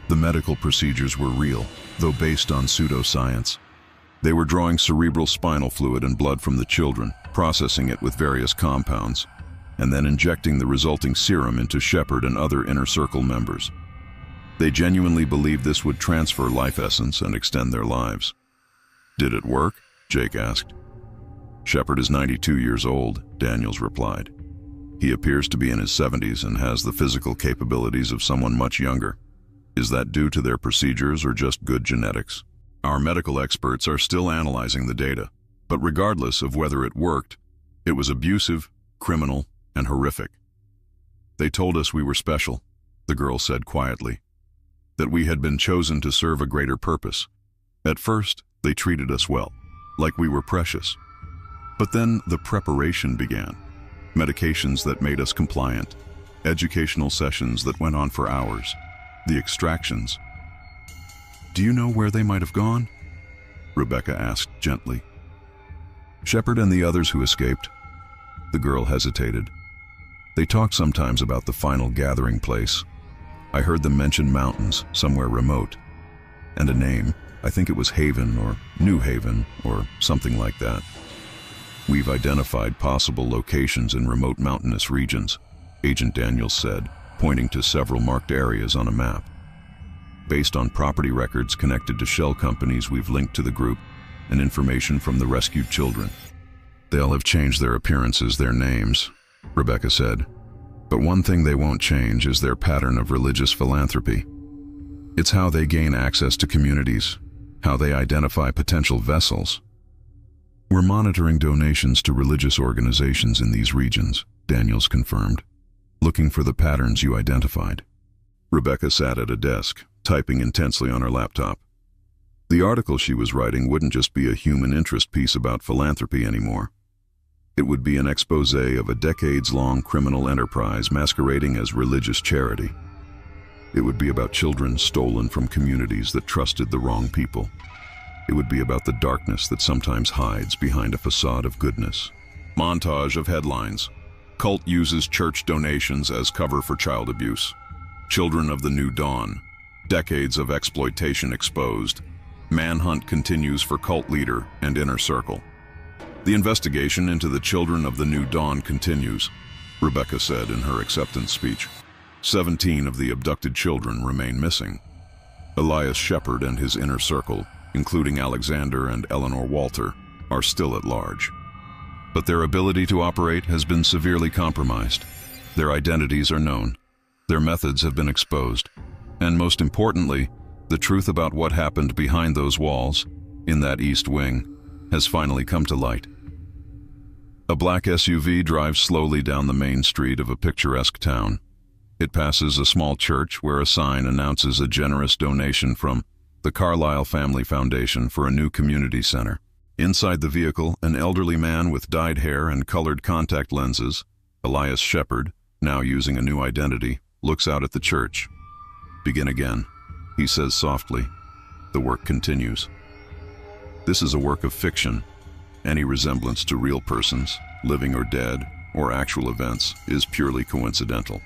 The medical procedures were real, though based on pseudoscience. They were drawing cerebral spinal fluid and blood from the children, processing it with various compounds, and then injecting the resulting serum into Shepard and other inner circle members. They genuinely believed this would transfer life essence and extend their lives. Did it work? Jake asked. Shepard is 92 years old, Daniels replied. He appears to be in his 70s and has the physical capabilities of someone much younger. Is that due to their procedures or just good genetics? Our medical experts are still analyzing the data, but regardless of whether it worked, it was abusive, criminal, and horrific. They told us we were special, the girl said quietly, that we had been chosen to serve a greater purpose. At first, they treated us well, like we were precious. But then the preparation began. Medications that made us compliant, educational sessions that went on for hours, the extractions. Do you know where they might have gone? Rebecca asked gently. Shepard and the others who escaped. The girl hesitated. They talked sometimes about the final gathering place. I heard them mention mountains, somewhere remote. And a name, I think it was Haven or New Haven or something like that. We've identified possible locations in remote mountainous regions, Agent Daniels said, pointing to several marked areas on a map. Based on property records connected to shell companies we've linked to the group and information from the rescued children. They'll have changed their appearances, their names, Rebecca said. But one thing they won't change is their pattern of religious philanthropy. It's how they gain access to communities, how they identify potential vessels. We're monitoring donations to religious organizations in these regions, Daniels confirmed, looking for the patterns you identified. Rebecca sat at a desk, typing intensely on her laptop. The article she was writing wouldn't just be a human interest piece about philanthropy anymore. It would be an expose of a decades-long criminal enterprise masquerading as religious charity. It would be about children stolen from communities that trusted the wrong people. It would be about the darkness that sometimes hides behind a facade of goodness. Montage of headlines. Cult uses church donations as cover for child abuse. Children of the New Dawn. Decades of exploitation exposed. Manhunt continues for cult leader and inner circle. The investigation into the children of the New Dawn continues, Rebecca said in her acceptance speech. 17 of the abducted children remain missing. Elias Shepard and his inner circle, including Alexander and Eleanor Walter, are still at large. But their ability to operate has been severely compromised. Their identities are known. Their methods have been exposed. And most importantly, the truth about what happened behind those walls, in that East Wing, has finally come to light. A black SUV drives slowly down the main street of a picturesque town. It passes a small church where a sign announces a generous donation from the Carlisle Family Foundation for a new community center. Inside the vehicle, an elderly man with dyed hair and colored contact lenses, Elias Shepard, now using a new identity, looks out at the church. Begin again, he says softly. The work continues. This is a work of fiction. Any resemblance to real persons, living or dead, or actual events, is purely coincidental.